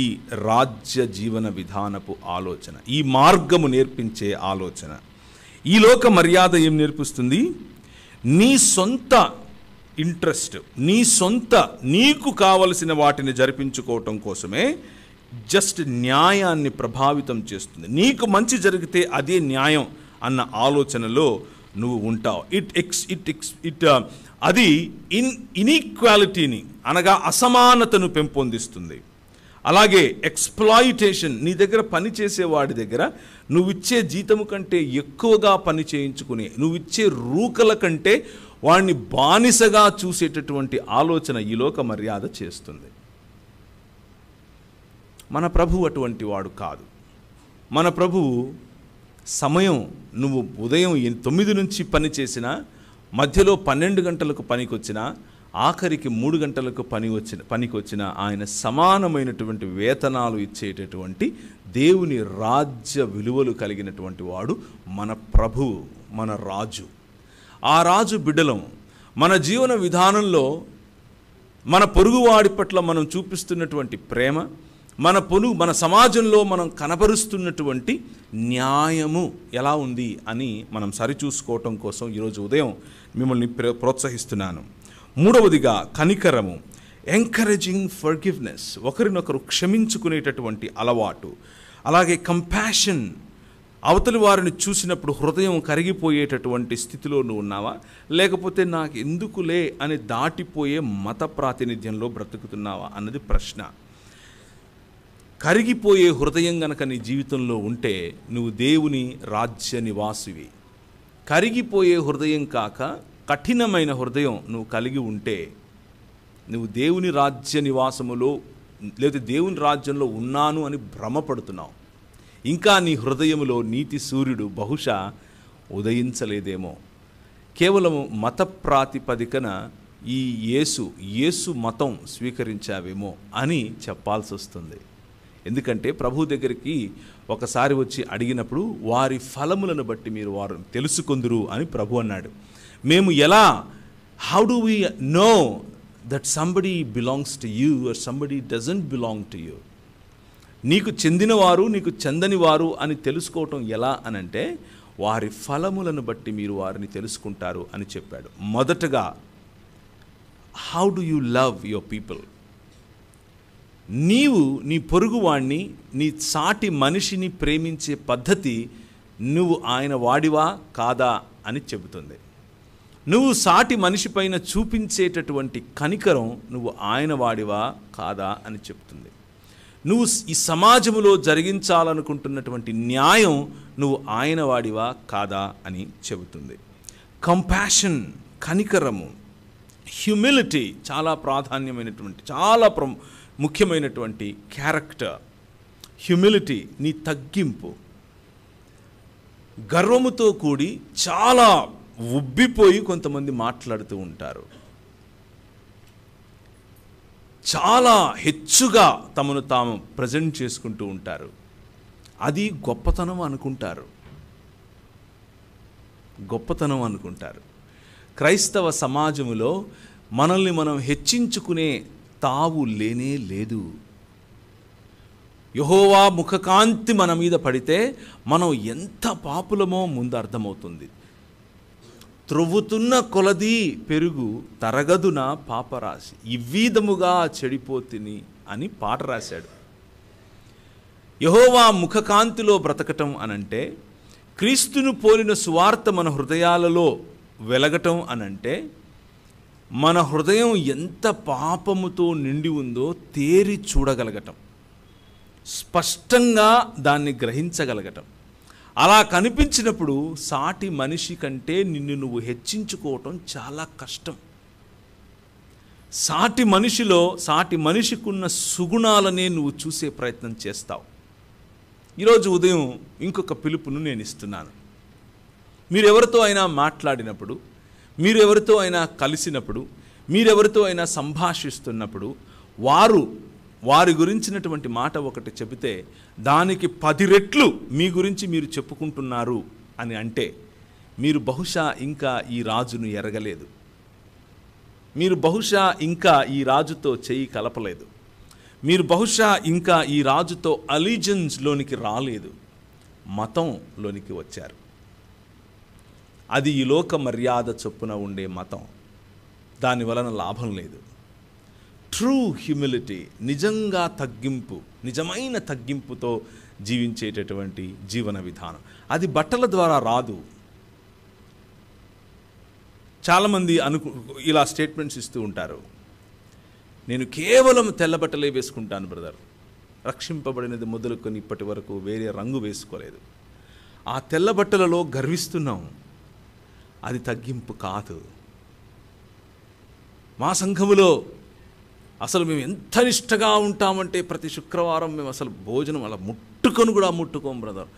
రాజ్య జీవన విధానపు ఆలోచన, ఈ మార్గము నేర్పించే ఆలోచన. ఈ లోక మర్యాద ఏం నేర్పిస్తుంది? నీ సొంత ఇంట్రెస్ట్, నీకు కావలసిన వాటిని జరిపించుకోవటం కోసమే జస్ట్ న్యాయాన్ని ప్రభావితం చేస్తుంది. నీకు మంచి జరిగితే అదే న్యాయం అన్న ఆలోచనలో నువ్వు ఉంటావు. అది ఇన్ఈక్వాలిటీని అనగా అసమానతను పెంపొందిస్తుంది. అలాగే ఎక్స్‌ప్లాయిటేషన్, నీ దగ్గర పని చేసేవాడి దగ్గర నువ్విచ్చే జీతము కంటే ఎక్కువగా పని చేయించుకుని, నువ్విచ్చే రూకల కంటే వాడిని బానిసగా చూసేటటువంటి ఆలోచన ఈ లోక మర్యాద చేస్తుంది. మన ప్రభువు అటువంటి వాడు కాదు. మన ప్రభువు సమయం, నువ్వు ఉదయం 9 నుంచి పని చేసినా, మధ్యలో 12 గంటలకు పనికి వచ్చినా, ఆఖరికి 3 గంటలకు పనికి వచ్చిన ఆయన సమానమైనటువంటి వేతనాలు ఇచ్చేటటువంటి దేవుని రాజ్య విలువలు కలిగినటువంటి వాడు మన ప్రభువు, మన రాజు. ఆ రాజు బిడ్డలం. మన జీవన విధానంలో మన పొరుగువాడి పట్ల మనం చూపిస్తున్నటువంటి ప్రేమ, మన సమాజంలో మనం కనబరుస్తున్నటువంటి న్యాయము ఎలా ఉంది అని మనం సరిచూసుకోవటం కోసం ఈరోజు ఉదయం మిమ్మల్ని ప్రోత్సహిస్తున్నాను. మూడవదిగా కనికరము, ఎంకరేజింగ్ ఫర్గివ్నెస్, ఒకరినొకరు క్షమించుకునేటటువంటి అలవాటు. అలాగే కంపాషన్, అవతలి వారిని చూసినప్పుడు హృదయం కరిగిపోయేటటువంటి స్థితిలో నువ్వు ఉన్నావా, లేకపోతే నాకు ఎందుకులే అని దాటిపోయే మత ప్రాతినిధ్యంలో బ్రతుకుతున్నావా అన్నది ప్రశ్న. కరిగిపోయే హృదయం గనక నీ జీవితంలో ఉంటే నువ్వు దేవుని రాజ్య నివాసివి. కరిగిపోయే హృదయం కాక కఠినమైన హృదయం నువ్వు కలిగి ఉంటే నువ్వు దేవుని రాజ్య నివాసములో లేదా దేవుని రాజ్యంలో ఉన్నాను అని భ్రమపడుతున్నావు. ఇంకా నీ హృదయములో నీతి సూర్యుడు బహుశా ఉదయించలేదేమో. కేవలం మత ప్రాతిపదికన ఈ యేసు మతం స్వీకరించావేమో అని చెప్పాల్సి వస్తుంది. ఎందుకంటే ప్రభు దగ్గరికి ఒకసారి వచ్చి అడిగినప్పుడు వారి ఫలములను బట్టి మీరు వారు తెలుసుకొందురు అని ప్రభు అన్నాడు. మేము ఎలా, how do we know that somebody belongs to you or somebody doesn't belong to you? నీకు చెందినవారు నీకు చెందని వారు అని తెలుసుకోవటం ఎలా అనంటే వారి ఫలములను బట్టి మీరు వారిని తెలుసుకుంటారు అని చెప్పాడు. మొదటగా how do you love your people? నీవు నీ పొరుగువాణ్ణి, నీ సాటి మనిషిని ప్రేమించే పద్ధతి నువ్వు ఆయన వాడివా కాదా అని చెబుతుంది. నువ్వు సాటి మనిషి పైన చూపించేటటువంటి కనికరం నువ్వు ఆయన వాడివా కాదా అని చెబుతుంది. నువ్వు ఈ సమాజంలో జరిగించాలనుకుంటున్నటువంటి న్యాయం నువ్వు ఆయన వాడివా కాదా అని చెబుతుంది. కంపాషన్, కనికరము, హ్యూమిలిటీ చాలా ప్రాధాన్యమైనటువంటి, చాలా ముఖ్యమైనటువంటి క్యారెక్టర్. హ్యూమిలిటీ, నీ తగ్గింపు. గర్వముతో కూడి చాలా ఉబ్బిపోయి కొంతమంది మాట్లాడుతూ ఉంటారు. చాలా హెచ్చుగా తమను తాము ప్రజెంట్ చేసుకుంటూ ఉంటారు. అది గొప్పతనం అనుకుంటారు. క్రైస్తవ సమాజములో మనల్ని మనం హెచ్చించుకునే తావు లేనే లేదు. యెహోవా ముఖకాంతి మన మీద పడితే మనం ఎంత పాపులమో ముందు అర్థమవుతుంది. త్రొవ్వుతున్న కొలది పెరుగు తరగదున పాపరాశి, ఇవ్వీధముగా చెడిపోతిని అని పాట రాశాడు. యెహోవా ముఖకాంతిలో బ్రతకటం అనంటే, క్రీస్తును పోలిన సువార్త మన హృదయాలలో వెలగటం అనంటే, మన హృదయం ఎంత పాపముతో నిండి ఉందో తేరి చూడగలగటం, స్పష్టంగా దాన్ని గ్రహించగలగటం. అలా కనిపించినప్పుడు సాటి మనిషి కంటే నిన్ను నువ్వు హెచ్చించుకోవటం చాలా కష్టం. సాటి మనిషికున్న సుగుణాలనే నువ్వు చూసే ప్రయత్నం చేస్తావు. ఈరోజు ఉదయం ఇంకొక పిలుపును నేను ఇస్తున్నాను. మీరెవరితో అయినా మాట్లాడినప్పుడు, మీరెవరితో అయినా కలిసినప్పుడు, మీరెవరితో అయినా సంభాషిస్తున్నప్పుడు వారి గురించినటువంటి మాట ఒకటి చెబితే దానికి 10 రెట్లు మీ గురించి మీరు చెప్పుకుంటున్నారు అని అంటే మీరు బహుశా ఇంకా ఈ రాజును ఎరగలేదు. మీరు బహుశా ఇంకా ఈ రాజుతో చేయి కలపలేదు. మీరు బహుశా ఇంకా ఈ రాజుతో అలిజెన్స్లోనికి రాలేదు, మతంలోనికి వచ్చారు. అది ఈ లోక మర్యాద చొప్పున ఉండే మతం. దాని వలన లాభం లేదు. ట్రూ హ్యూమిలిటీ, నిజంగా తగ్గింపు, నిజమైన తగ్గింపుతో జీవించేటటువంటి జీవన విధానం, అది బట్టల ద్వారా రాదు. చాలామంది ఇలా స్టేట్మెంట్స్ ఇస్తూ ఉంటారు, నేను కేవలం తెల్ల బట్టలే వేసుకుంటాను బ్రదర్, రక్షింపబడినది మొదలుకొని ఇప్పటి వరకు వేరే రంగు వేసుకోలేదు. ఆ తెల్ల బట్టలలో గర్విస్తున్నాం, అది తగ్గింపు కాదు. మా సంఘములో అసలు మేము ఎంత నిష్టగా ఉంటామంటే ప్రతి శుక్రవారం మేము అసలు భోజనం అలా ముట్టుకొని కూడా ముట్టుకోం బ్రదర్.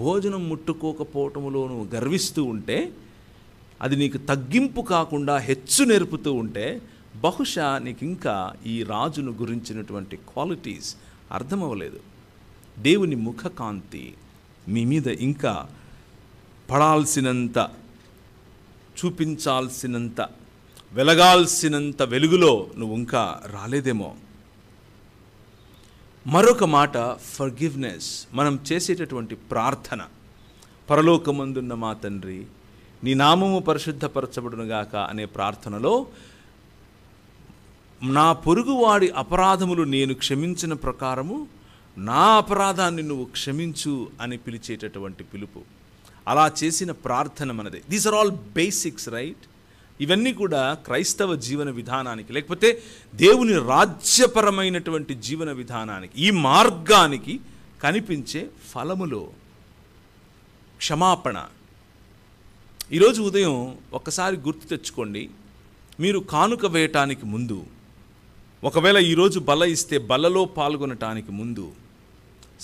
భోజనం ముట్టుకోకపోవటంలో నువ్వు గర్విస్తూ ఉంటే, అది నీకు తగ్గింపు కాకుండా హెచ్చు నేర్పుతూ ఉంటే, బహుశా నీకు ఇంకా ఈ రాజును గురించినటువంటి క్వాలిటీస్ అర్థమవ్వలేదు. దేవుని ముఖకాంతి మీ మీద ఇంకా పడాల్సినంత, చూపించాల్సినంత, వెలగాల్సినంత వెలుగులో నువ్వు ఇంకా రాలేదేమో. మరొక మాట ఫర్గివ్నెస్. మనం చేసేటటువంటి ప్రార్థన, పరలోకమందున్న మా తండ్రి నీ నామము పరిశుద్ధపరచబడునుగాక అనే ప్రార్థనలో నా పొరుగువాడి అపరాధములు నేను క్షమించిన ప్రకారము నా అపరాధాన్ని నువ్వు క్షమించు అని పిలిచేటటువంటి పిలుపు. అలా చేసిన ప్రార్థన మనదే. These are all basics, right? ఇవన్నీ కూడా క్రైస్తవ జీవన విధానానికి, లేకపోతే దేవుని రాజ్యపరమైనటువంటి జీవన విధానానికి, ఈ మార్గానికి కనిపించే ఫలములో క్షమాపణ. ఈరోజు ఉదయం ఒక్కసారి గుర్తు తెచ్చుకోండి, మీరు కానుక వేయటానికి ముందు, ఒకవేళ ఈరోజు బల ఇస్తే బలలో పాల్గొనటానికి ముందు,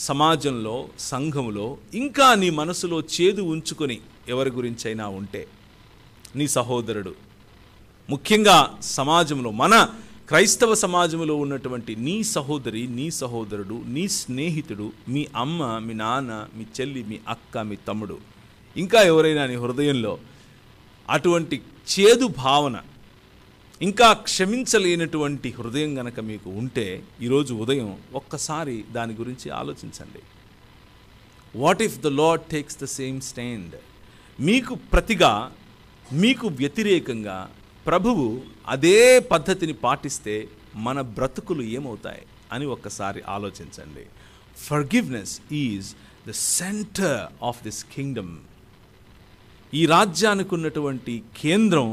సమాజంలో, సంఘములో ఇంకా నీ మనసులో చేదు ఉంచుకొని ఎవరి గురించైనా ఉంటే, నీ సహోదరుడు, ముఖ్యంగా సమాజంలో, మన క్రైస్తవ సమాజంలో ఉన్నటువంటి నీ సహోదరి, నీ సహోదరుడు, నీ స్నేహితుడు, మీ అమ్మ, మీ నాన్న, మీ చెల్లి, మీ అక్క, మీ తమ్ముడు, ఇంకా ఎవరైనా నీ హృదయంలో అటువంటి చేదు భావన, ఇంకా క్షమించలేనటువంటి హృదయం గనక మీకు ఉంటే, ఈరోజు ఉదయం ఒక్కసారి దాని గురించి ఆలోచించండి. What if the lord takes the same stand? మీకు ప్రతిగా, మీకు వ్యతిరేకంగా ప్రభువు అదే పద్ధతిని పాటిస్తే మన బ్రతుకులు ఏమవుతాయి అని ఒక్కసారి ఆలోచించండి. Forgiveness is the centre of this Kingdom. ఈ రాజ్యానికి ఉన్నటువంటి కేంద్రం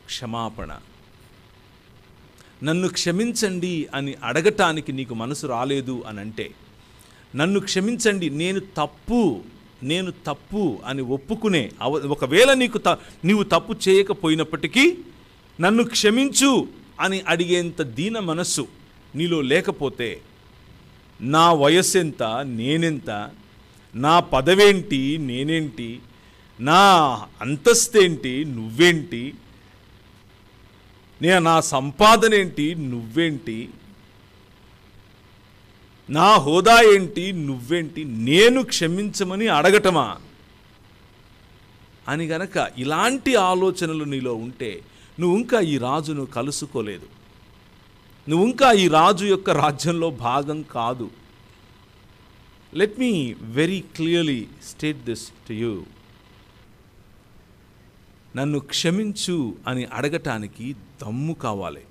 క్షమాపణ. నన్ను క్షమించండి అని అడగటానికి నీకు మనసు రాలేదు అని అంటే, నన్ను క్షమించండి, నేను తప్పు అని ఒప్పుకునే, ఒకవేళ నీవు తప్పు చేయకపోయినప్పటికీ నన్ను క్షమించు అని అడిగేంత దీన మనస్సు నీలో లేకపోతే, నా వయస్సెంత, నేనెంత, నా పదవేంటి, నేనేంటి, నా అంతస్తేంటి, నువ్వేంటి, నా సంపాదన ఏంటి, నువ్వేంటి, నా హోదా ఏంటి, నువ్వేంటి, నేను క్షమించమని అడగటమా అని గనక ఇలాంటి ఆలోచనలు నీలో ఉంటే, నువ్వు ఇంకా ఈ రాజును కలుసుకోలేదు, నువ్వు ఇంకా ఈ రాజు యొక్క రాజ్యంలో భాగం కాదు. Let me very clearly state this to you. నన్ను క్షమించు అని అడగటానికి దమ్ము కావాలి.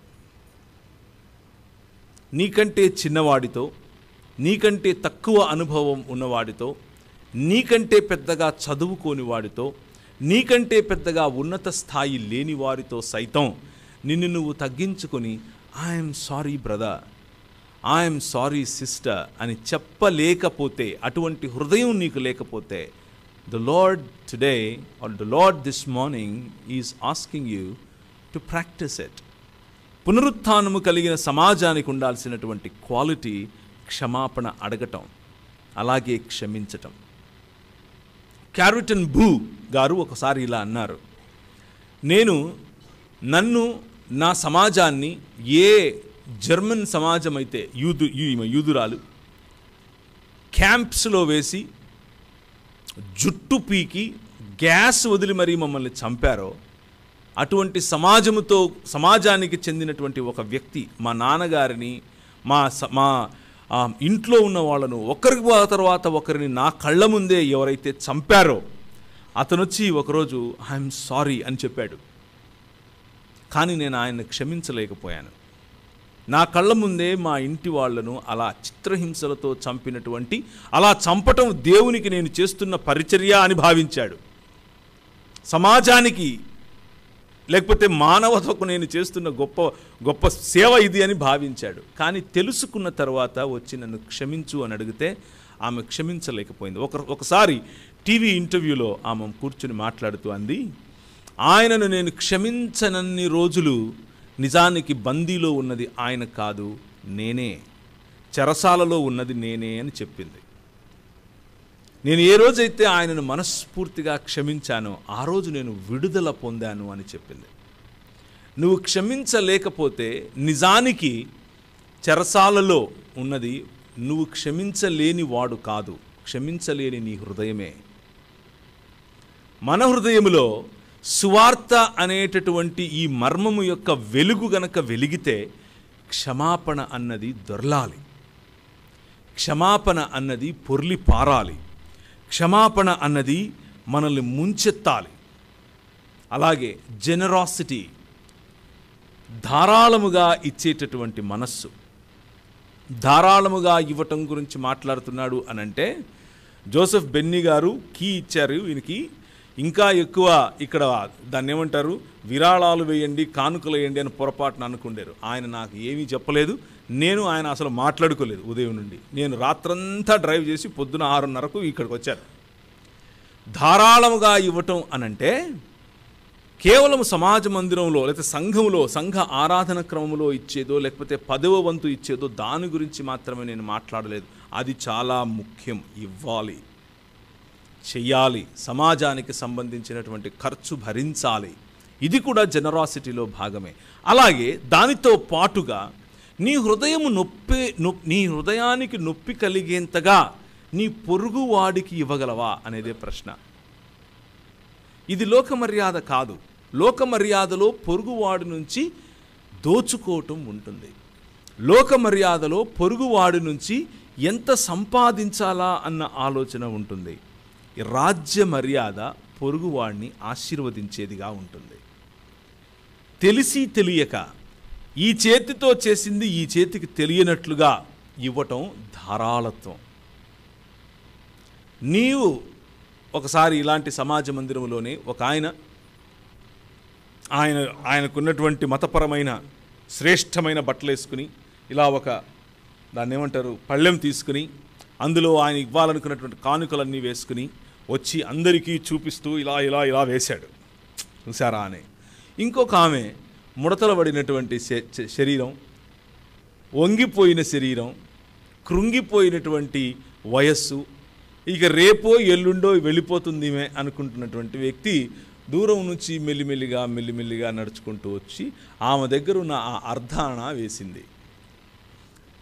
నీకంటే చిన్నవాడితో, నీకంటే తక్కువ అనుభవం ఉన్నవాడితో, నీకంటే పెద్దగా చదువుకోని వాడితో, నీకంటే పెద్దగా ఉన్నత స్థాయి లేని వారితో సైతం నిన్ను నువ్వు తగ్గించుకొని I'm sorry brother, I'm sorry sister అని చెప్పలేకపోతే, అటువంటి హృదయం నీకు లేకపోతే, the Lord today, or the Lord this morning is asking you to practice it. పునరుత్థానము కలిగిన సమాజానికి ఉండాల్సినటువంటి క్వాలిటీ క్షమాపణ అడగటం, అలాగే క్షమించటం. క్యారిటన్ బూ గారు ఒకసారి ఇలా అన్నారు, నన్ను, నా సమాజాన్ని ఏ జర్మన్ సమాజం అయితే యూదురాలు క్యాంప్స్లో వేసి జుట్టు పీకి గ్యాస్ వదిలి మరీ మమ్మల్ని చంపారో, అటువంటి సమాజానికి చెందినటువంటి ఒక వ్యక్తి మా నాన్నగారిని మా ఇంట్లో ఉన్న వాళ్ళను ఒకరికి తర్వాత ఒకరిని నా కళ్ళ ముందే ఎవరైతే చంపారో అతను వచ్చి ఒకరోజు ఐఎమ్ సారీ అని చెప్పాడు. కానీ నేను ఆయన్ని క్షమించలేకపోయాను. నా కళ్ళ ముందే మా ఇంటి వాళ్లను అలా చిత్రహింసలతో చంపినటువంటి, అలా చంపటం దేవునికి నేను చేస్తున్న పరిచర్య అని భావించాడు. సమాజానికి లేకపోతే మానవతకు నేను చేస్తున్న గొప్ప సేవ ఇది అని భావించాడు. కానీ తెలుసుకున్న తర్వాత వచ్చి నన్ను క్షమించు అని అడిగితే ఆమె క్షమించలేకపోయింది. ఒకసారి టీవీ ఇంటర్వ్యూలో ఆమె కూర్చుని మాట్లాడుతూ అంది, ఆయనను నేను క్షమించనన్ని రోజులు నిజానికి బందీలో ఉన్నది ఆయన కాదు, నేనే, చెరసాలలో ఉన్నది నేనే అని చెప్పింది. నేను ఏ రోజైతే ఆయనను మనస్ఫూర్తిగా క్షమించానో ఆ రోజు నేను విడుదల పొందాను అని చెప్పింది. నువ్వు క్షమించలేకపోతే నిజానికి చెరసాలలో ఉన్నది నువ్వు క్షమించలేని వాడు కాదు, క్షమించలేని నీ హృదయమే. మన హృదయములో సువార్త అనేటటువంటి ఈ మర్మము యొక్క వెలుగు గనక వెలిగితే క్షమాపణ అన్నది దొర్లాలి, క్షమాపణ అన్నది పొర్లి పారాలి, క్షమాపణ అన్నది మనల్ని ముంచెత్తాలి. అలాగే జెనరాసిటీ, ధారాళముగా ఇచ్చేటటువంటి మనస్సు. ధారాళముగా ఇవ్వటం గురించి మాట్లాడుతున్నాడు అనంటే, జోసెఫ్ బెన్నీ గారు కీ ఇచ్చారు ఈయనకి. ఇంకా ఎక్కువ ఇక్కడ దాన్ని ఏమంటారు, విరాళాలు వేయండి, కానుకలు వేయండి అని పొరపాటున అనుకుండారు. ఆయన నాకు ఏమీ చెప్పలేదు, నేను ఆయన అసలు మాట్లాడుకోలేదు ఉదయం నుండి. నేను రాత్రంతా డ్రైవ్ చేసి పొద్దున 6:30కు ఇక్కడికి వచ్చాను. ధారాళముగా ఇవ్వటం అనంటే కేవలం సమాజ మందిరంలో లేకపోతే సంఘంలో, సంఘ ఆరాధన క్రమంలో ఇచ్చేదో లేకపోతే 10వ వంతు ఇచ్చేదో దాని గురించి మాత్రమే నేను మాట్లాడలేదు. అది చాలా ముఖ్యం, ఇవ్వాలి, చెయ్యాలి, సమాజానికి సంబంధించినటువంటి ఖర్చు భరించాలి. ఇది కూడా జనరాసిటీలో భాగమే. అలాగే దానితో పాటుగా నీ హృదయానికి నొప్పి కలిగేంతగా నీ పొరుగు వాడికి ఇవ్వగలవా అనేదే ప్రశ్న. ఇది లోకమర్యాద కాదు. లోకమర్యాదలో పొరుగువాడి నుంచి దోచుకోవటం ఉంటుంది. లోకమర్యాదలో పొరుగువాడి నుంచి ఎంత సంపాదించాలా అన్న ఆలోచన ఉంటుంది. రాజ్య మర్యాద పొరుగువాడిని ఆశీర్వదించేదిగా ఉంటుంది. తెలిసి తెలియక ఈ చేతితో చేసింది ఈ చేతికి తెలియనట్లుగా ఇవ్వటం ధారాళత్వం. నీవు ఒకసారి ఇలాంటి సమాజ మందిరంలోనే ఒక ఆయనకున్నటువంటి మతపరమైన శ్రేష్టమైన బట్టలు వేసుకుని ఇలా దాన్ని ఏమంటారు పళ్ళెం తీసుకుని అందులో ఆయన ఇవ్వాలనుకున్నటువంటి కానుకలన్నీ వేసుకుని వచ్చి అందరికీ చూపిస్తూ ఇలా ఇలా ఇలా వేశాడు, చూసారా అని. ఇంకొక ఆమె ముడతలు పడినటువంటి శరీరం, వంగిపోయిన శరీరం, కృంగిపోయినటువంటి వయస్సు, ఇక రేపో ఎల్లుండో వెళ్ళిపోతుంది అనుకుంటున్నటువంటి వ్యక్తి దూరం నుంచి మెల్లిమెల్లిగా నడుచుకుంటూ వచ్చి ఆమె దగ్గర ఉన్న ఆ అర్ధాన వేసింది.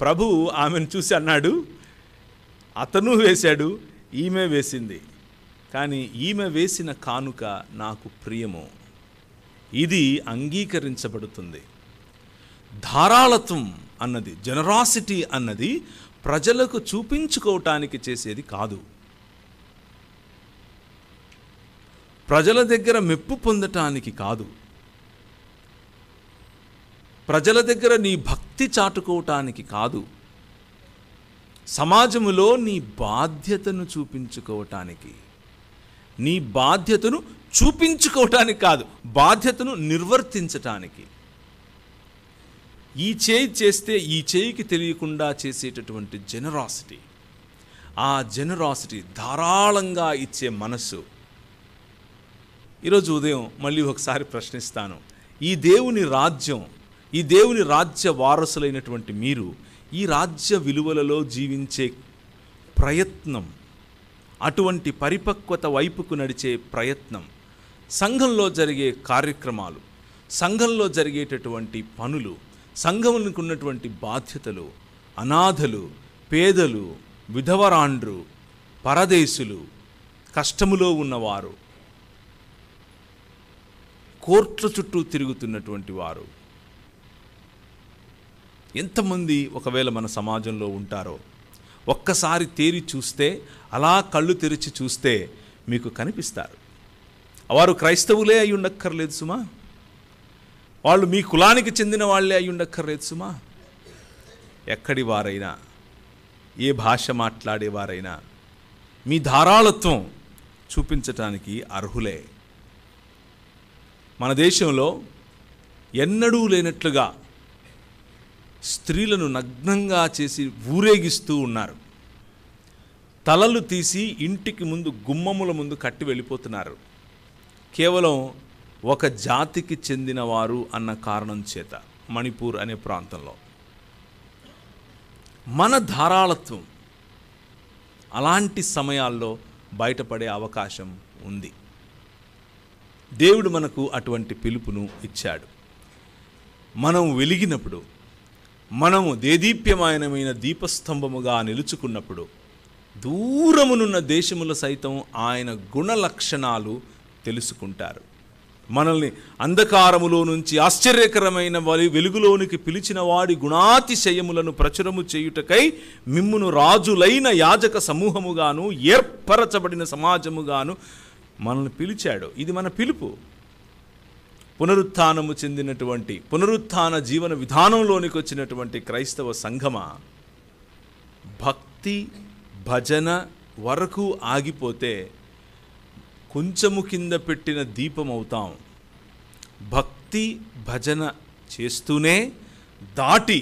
ప్రభువు ఆమెను చూసి అన్నాడు, అతను వేశాడు, ఈమె వేసింది, కానీ ఈమె వేసిన కానుక నాకు ప్రియము. ఇది అంగీకరించబడుతుంది. ధారాళత్వం అన్నది, జనరాసిటీ అన్నది ప్రజలకు చూపించుకోవటానికి చేసేది కాదు. ప్రజల దగ్గర మెప్పు పొందటానికి కాదు. ప్రజల దగ్గర నీ భక్తి చాటుకోవటానికి కాదు. సమాజములో నీ బాధ్యతను చూపించుకోవటానికి, నీ బాధ్యతను చూపించుకోవటానికి కాదు, బాధ్యతను నిర్వర్తించటానికి. ఈ చేయి చేస్తే ఈ చేయికి తెలియకుండా చేసేటటువంటి జెనరాసిటీ, ఆ జెనరాసిటీ ధారాళంగా ఇచ్చే మనస్సు. ఈరోజు ఉదయం మళ్ళీ ఒకసారి ప్రశ్నిస్తాను. ఈ దేవుని రాజ్యం, ఈ దేవుని రాజ్య వారసులైనటువంటి మీరు ఈ రాజ్య విలువలలో జీవించే ప్రయత్నం, అటువంటి పరిపక్వత వైపుకు నడిచే ప్రయత్నం, సంఘంలో జరిగే కార్యక్రమాలు, సంఘంలో జరిగేటటువంటి పనులు, సంఘమునికి ఉన్నటువంటి బాధ్యతలు, అనాథలు, పేదలు, విధవరాండ్రు, పరదేశులు, కష్టములో ఉన్నవారు, కోర్టుల చుట్టూ తిరుగుతున్నటువంటి వారు ఎంతమంది ఒకవేళ మన సమాజంలో ఉంటారో ఒక్కసారి తేరి చూస్తే, అలా కళ్ళు తెరిచి చూస్తే మీకు కనిపిస్తారు. వారు క్రైస్తవులే అయి ఉండక్కర్లేదు సుమా, వాళ్ళు మీ కులానికి చెందిన వాళ్ళే అయి ఉండక్కర్లేదు సుమా. ఎక్కడి వారైనా, ఏ భాష మాట్లాడేవారైనా మీ ధారాళత్వం చూపించటానికి అర్హులే. మన దేశంలో ఎన్నడూ లేనట్లుగా స్త్రీలను నగ్నంగా చేసి ఊరేగిస్తూ ఉన్నారు. తలలు తీసి ఇంటికి ముందు, గుమ్మముల ముందు కట్టి వెళ్ళిపోతున్నారు. కేవలం ఒక జాతికి చెందినవారు అన్న కారణం చేత, మణిపూర్ అనే ప్రాంతంలో. మన ధారాళత్వం అలాంటి సమయాల్లో బయటపడే అవకాశం ఉంది. దేవుడు మనకు అటువంటి పిలుపును ఇచ్చాడు. మనం వెలిగినప్పుడు, మనము దేదీప్యమానమైన దీపస్తంభముగా నిలుచుకున్నప్పుడు దూరమునున్న దేశముల సైతం ఆయన గుణ లక్షణాలు తెలుసుకుంటారు. మనల్ని అంధకారములో నుంచి ఆశ్చర్యకరమైన వెలుగులోనికి పిలిచిన వాడి గుణాతిశయములను ప్రచురము చేయుటకై మిమ్మును రాజులైన యాజక సమూహముగాను ఏర్పరచబడిన సమాజముగాను మనల్ని పిలిచాడు. ఇది మన పిలుపు. పునరుత్థానము చెందినటువంటి, పునరుత్థాన జీవన విధానంలోనికి వచ్చినటువంటి క్రైస్తవ సంఘమా, భక్తి భజన వరకు ఆగిపోతే కొంచెము కింద పెట్టిన దీపం అవుతాం. భక్తి భజన చేస్తూనే దాటి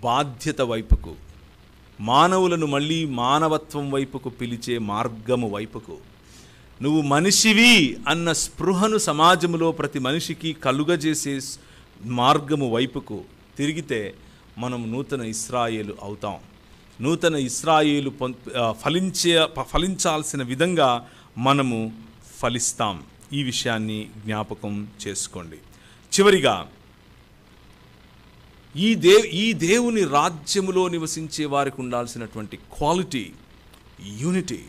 బాధ్యత వైపుకు, మానవులను మళ్ళీ మానవత్వం వైపుకు పిలిచే మార్గము వైపుకు, నువ్వు మనిషివి అన్న స్పృహను సమాజంలో ప్రతి మనిషికి కలుగజేసే మార్గము వైపుకు తిరిగితే మనం నూతన ఇశ్రాయేలు అవుతాం. నూతన ఇశ్రాయేలు ఫలించాల్సిన విధంగా మనము ఫలిస్తాం. ఈ విషయాన్ని జ్ఞాపకం చేసుకోండి. చివరిగా ఈ దేవుని రాజ్యములో నివసించే వారికి ఉండాల్సినటువంటి quality, unity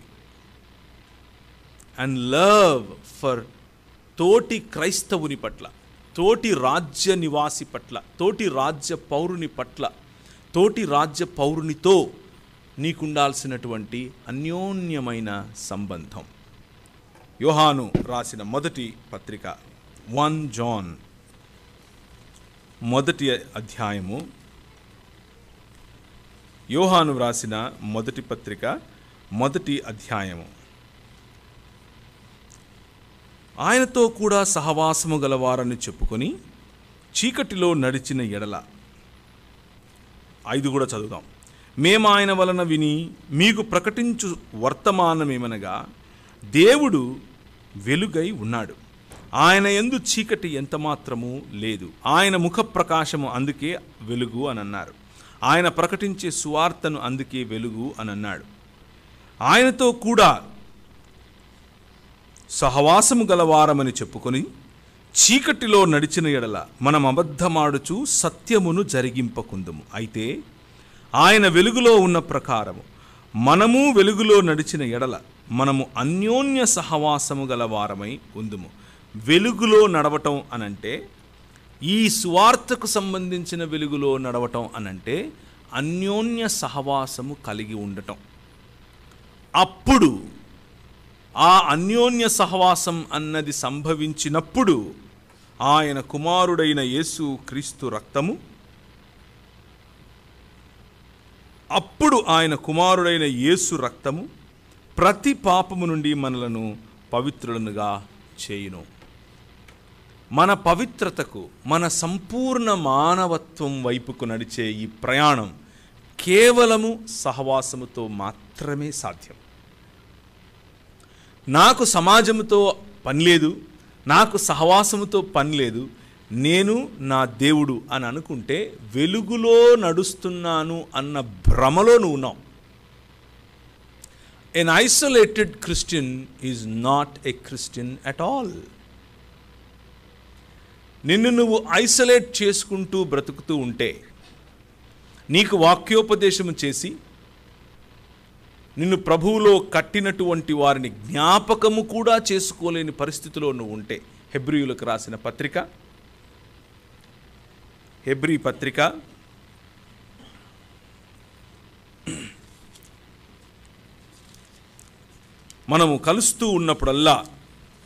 and love for తోటి క్రైస్తవుని పట్ల, తోటి రాజ్య నివాసి పట్ల, తోటి రాజ్య పౌరుని పట్ల, తోటి రాజ్య పౌరునితో నీకుండాల్సినటువంటి అన్యోన్యమైన సంబంధం. యోహాను రాసిన మొదటి పత్రిక 1 జాన్ మొదటి అధ్యాయము, యోహాను రాసిన మొదటి పత్రిక మొదటి అధ్యాయము. ఆయనతో కూడా సహవాసము గలవారని చెప్పుకొని చీకటిలో నడిచిన ఎడల, 5 కూడా చదువుదాం. మేము ఆయన వలన విని మీకు ప్రకటించు వర్తమానమేమనగా, దేవుడు వెలుగై ఉన్నాడు, ఆయన యందు చీకటి ఎంత మాత్రము లేదు, ఆయన ముఖ ప్రకాశము అందుకే వెలుగు అని అన్నారు, ఆయన ప్రకటించే సువార్తను అందుకే వెలుగు అని అన్నాడు. ఆయనతో కూడా సహవాసము గలవారమని చెప్పుకొని చీకటిలో నడిచిన ఎడల మనం అబద్ధమాడుచు సత్యమును జరిగింపకుందుము. అయితే ఆయన వెలుగులో ఉన్న ప్రకారము మనము వెలుగులో నడిచిన ఎడల మనము అన్యోన్య సహవాసము గలవారమై ఉందుము. వెలుగులో నడవటం అనంటే, ఈ సువార్తకు సంబంధించిన వెలుగులో నడవటం అనంటే అన్యోన్య సహవాసము కలిగి ఉండటం. అప్పుడు ఆ అన్యోన్య సహవాసం అన్నది సంభవించినప్పుడు ఆయన కుమారుడైన యేసు క్రీస్తు రక్తము, అప్పుడు ఆయన కుమారుడైన యేసు రక్తము ప్రతి పాపము నుండి మనలను పవిత్రులనుగా చేయును. మన పవిత్రతకు, మన సంపూర్ణ మానవత్వం వైపుకు నడిచే ఈ ప్రయాణం కేవలము సహవాసముతో మాత్రమే సాధ్యం. నాకు సమాజముతో పని లేదు, నాకు సహవాసముతో పని లేదు, నేను నా దేవుడు అని అనుకుంటే వెలుగులో నడుస్తున్నాను అన్న భ్రమలో నువ్వు ఉన్నావు. An isolated Christian is not a Christian at all. నిన్ను నువ్వు ఐసోలేట్ చేసుకుంటూ బ్రతుకుతూ ఉంటే, నీకు వాక్యోపదేశము చేసి నిన్ను ప్రభువులో కట్టినటువంటి వారిని జ్ఞాపకము కూడా చేసుకోలేని పరిస్థితిలో నువ్వు ఉంటే, హెబ్రీయులకు రాసిన పత్రిక, హెబ్రీ పత్రిక మనము కలుస్తూ ఉన్నప్పుడల్లా,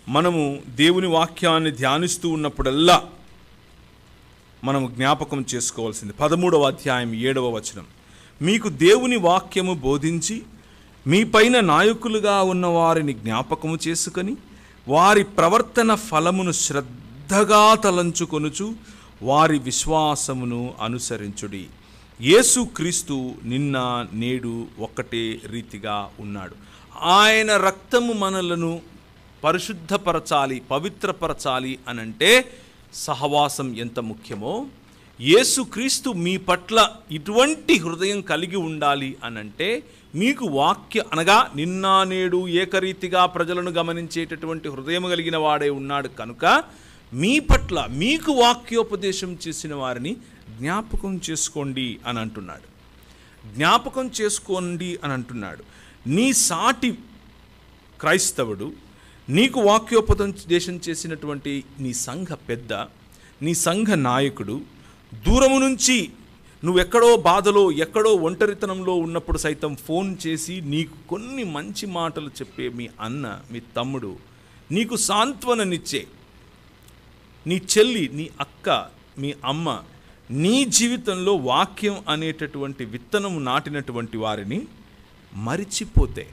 మనము దేవుని వాక్యాన్ని ధ్యానిస్తూ ఉన్నప్పుడల్లా మనము జ్ఞాపకం చేసుకోవాల్సింది 13వ అధ్యాయం 7వ వచనం. మీకు దేవుని వాక్యము బోధించి మీ పైన నాయకులుగా ఉన్న వారిని జ్ఞాపకము చేసుకొని వారి ప్రవర్తన ఫలమును శ్రద్ధగా తలంచుకొనుచు వారి విశ్వాసమును అనుసరించుడి. యేసుక్రీస్తు నిన్న నేడు ఒక్కటే రీతిగా ఉన్నాడు. ఆయన రక్తము మనలను పరిశుద్ధపరచాలి, పవిత్రపరచాలి అనంటే సహవాసం ఎంత ముఖ్యమో, యేసుక్రీస్తు మీ పట్ల ఇటువంటి హృదయం కలిగి ఉండాలి అనంటే మీకు అనగా నిన్న నేడు ఏకరీతిగా ప్రజలను గమనించేటటువంటి హృదయం కలిగిన వాడే ఉన్నాడు కనుక మీ పట్ల మీకు వాక్యోపదేశం చేసిన వారిని జ్ఞాపకం చేసుకోండి అని అంటున్నాడు. జ్ఞాపకం చేసుకోండి అని అంటున్నాడు. నీ సాటి క్రైస్తవుడు, నీకు వాక్యోపదేశం చేసినటువంటి నీ సంఘ పెద్ద, నీ సంఘ నాయకుడు దూరము నుంచి నువ్వెక్కడో బాధలో, ఎక్కడో ఒంటరితనంలో ఉన్నప్పుడు సైతం ఫోన్ చేసి నీకు కొన్ని మంచి మాటలు చెప్పే మీ అన్న, మీ తమ్ముడు, నీకు సాంత్వననిచ్చే నీ చెల్లి, నీ అక్క, మీ అమ్మ, నీ జీవితంలో వాక్యం అనేటటువంటి విత్తనము నాటినటువంటి వారిని మరిచిపోతే,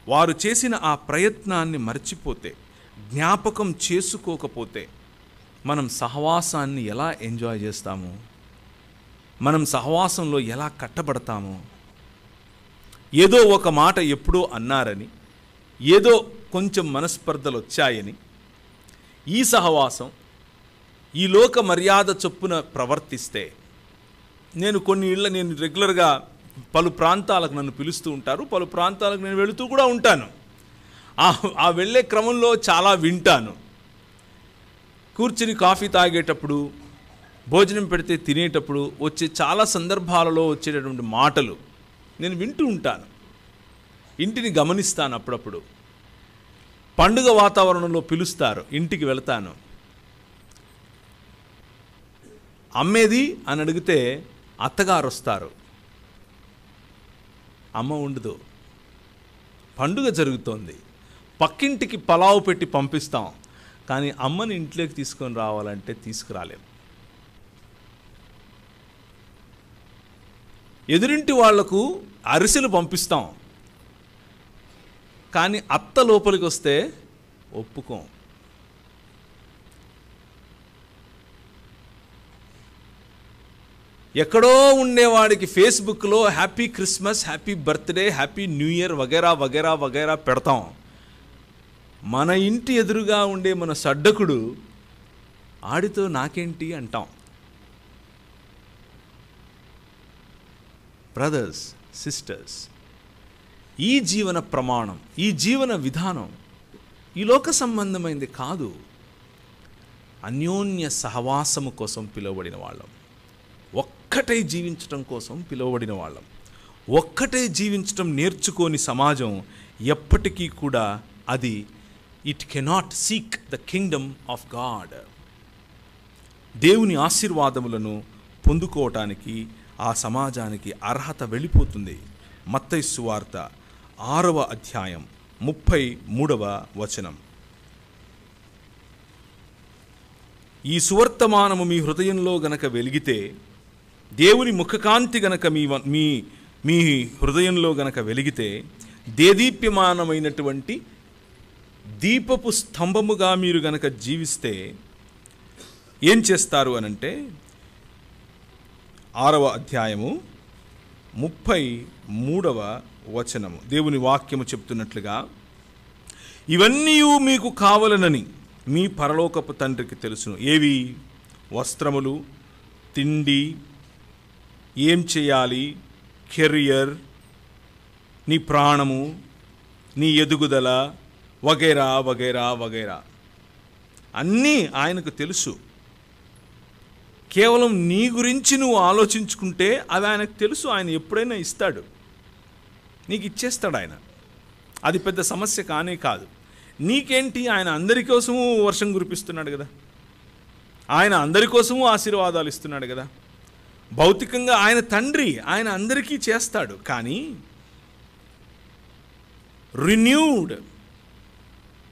వారు చేసిన ఆ ప్రయత్నాన్ని మర్చిపోతే, జ్ఞాపకం చేసుకోకపోతే మనం సహవాసాన్ని ఎలా ఎంజాయ్ చేస్తాము? మనం సహవాసంలో ఎలా కట్టబడతాము? ఏదో ఒక మాట ఎప్పుడో అన్నారని, ఏదో కొంచెం మనస్పర్ధలు వచ్చాయని ఈ సహవాసం, ఈ లోక మర్యాద చొప్పున ప్రవర్తిస్తే, నేను రెగ్యులర్గా పలు ప్రాంతాలకు నన్ను పిలుస్తూ ఉంటారు, పలు ప్రాంతాలకు నేను వెళుతూ కూడా ఉంటాను. ఆ వెళ్ళే క్రమంలో చాలా వింటాను. కూర్చుని కాఫీ తాగేటప్పుడు, భోజనం పెడితే తినేటప్పుడు వచ్చే చాలా సందర్భాలలో వచ్చేటటువంటి మాటలు నేను వింటూ ఉంటాను, ఇంటిని గమనిస్తాను. అప్పుడప్పుడు పండుగ వాతావరణంలో పిలుస్తారు, ఇంటికి వెళతాను. అమ్మేది అని అడిగితే అత్తగారు వస్తారు, అమ్మ ఉండదు. పండుగ జరుగుతోంది, పక్కింటికి పలావు పెట్టి పంపిస్తాం, కానీ అమ్మని ఇంట్లోకి తీసుకొని రావాలంటే తీసుకురాలేం. ఎదురింటి వాళ్లకు అరిసెలు పంపిస్తాం, కానీ అత్త లోపలికి వస్తే ఒప్పుకోం. ఎక్కడో ఉండేవాడికి ఫేస్బుక్లో happy Christmas, happy birthday, happy new year వగైరా వగైరా వగైరా పెడతాం. మన ఇంటి ఎదురుగా ఉండే మన సడ్డకుడు ఆడితో నాకేంటి అంటాం. బ్రదర్స్, సిస్టర్స్, ఈ జీవన ప్రమాణం, ఈ జీవన విధానం ఈ లోక సంబంధమైనది కాదు. అన్యోన్య సహవాసము కోసం పిలువబడిన వాళ్ళం, ఒక్కటే జీవించటం కోసం పిలువబడిన వాళ్ళం. ఒక్కటే జీవించటం నేర్చుకోని సమాజం ఎప్పటికీ కూడా అది it cannot seek the kingdom of God. దేవుని ఆశీర్వాదములను పొందుకోవటానికి ఆ సమాజానికి అర్హత వెళ్ళిపోతుంది. మత్తయి సువార్త 6వ అధ్యాయం 33వ వచనం. ఈ సువర్తమానము మీ హృదయంలో గనక వెలిగితే, దేవుని ముఖకాంతి గనక మీ హృదయంలో గనక వెలిగితే, దేదీప్యమానమైనటువంటి దీపపు స్తంభముగా మీరు గనక జీవిస్తే ఏం చేస్తారు అనంటే, 6వ అధ్యాయము 33వ వచనము దేవుని వాక్యము చెప్తున్నట్లుగా, ఇవన్నీ మీకు కావలనని మీ పరలోకపు తండ్రికి తెలుసును. ఏవి? వస్త్రములు, తిండి, ఏం చేయాలి, కెరియర్, నీ ప్రాణము, నీ ఎదుగుదల వగైరా వగైరా వగైరా. అన్నీ ఆయనకు తెలుసు. కేవలం నీ గురించి నువ్వు ఆలోచించుకుంటే అది ఆయనకు తెలుసు. ఆయన ఎప్పుడైనా ఇస్తాడు, నీకు ఇచ్చేస్తాడు ఆయన. అది పెద్ద సమస్య కానే కాదు. నీకేంటి, ఆయన అందరి కోసము వర్షం కురిపిస్తున్నాడు కదా, ఆయన అందరి కోసము ఆశీర్వాదాలు ఇస్తున్నాడు కదా. భౌతికంగా ఆయన తండ్రి, ఆయన అందరికీ చేస్తాడు. కానీ రిన్యూడ్,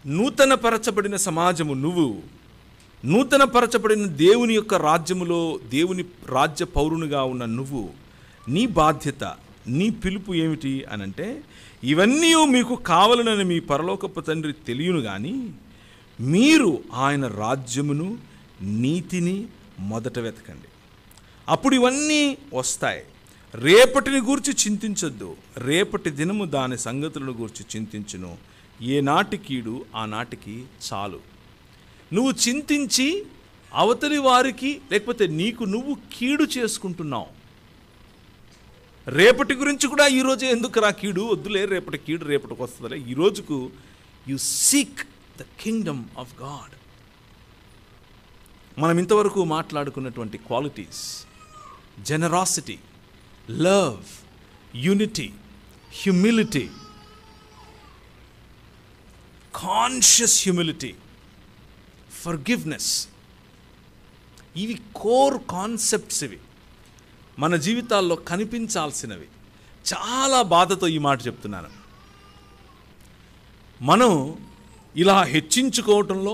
నూతనపరచబడిన సమాజము నువ్వు, నూతనపరచబడిన దేవుని యొక్క రాజ్యములో దేవుని రాజ్య పౌరునిగా ఉన్న నువ్వు, నీ బాధ్యత, నీ పిలుపు ఏమిటి అనంటే, ఇవన్నీ మీకు కావాలనని మీ పరలోకపు తండ్రి తెలియను కానీ మీరు ఆయన రాజ్యమును నీతిని మొదట వెతకండి, అప్పుడు ఇవన్నీ వస్తాయి. రేపటిని గూర్చి చింతించొద్దు, రేపటి దినము దాని సంగతులను గూర్చి చింతించును. ఏ నాటి కీడు ఆ నాటికి చాలు. నువ్వు చింతించి అవతలి వారికి లేకపోతే నీకు నువ్వు కీడు చేసుకుంటున్నావు. రేపటి గురించి కూడా ఈరోజే ఎందుకు రా కీడు, వద్దులే, రేపటి కీడు రేపటికి వస్తుందిలే. ఈ రోజుకు you seek the kingdom of God. మనం ఇంతవరకు మాట్లాడుకున్నటువంటి qualities, generosity, love, unity, humility, conscious humility, forgiveness, ఇవి కోర్ కాన్సెప్ట్స్. ఇవి మన జీవితాల్లో కనిపించాల్సినవి. చాలా బాధతో ఈ మాట చెప్తున్నాను. మనం ఇలా హెచ్చించుకోవటంలో,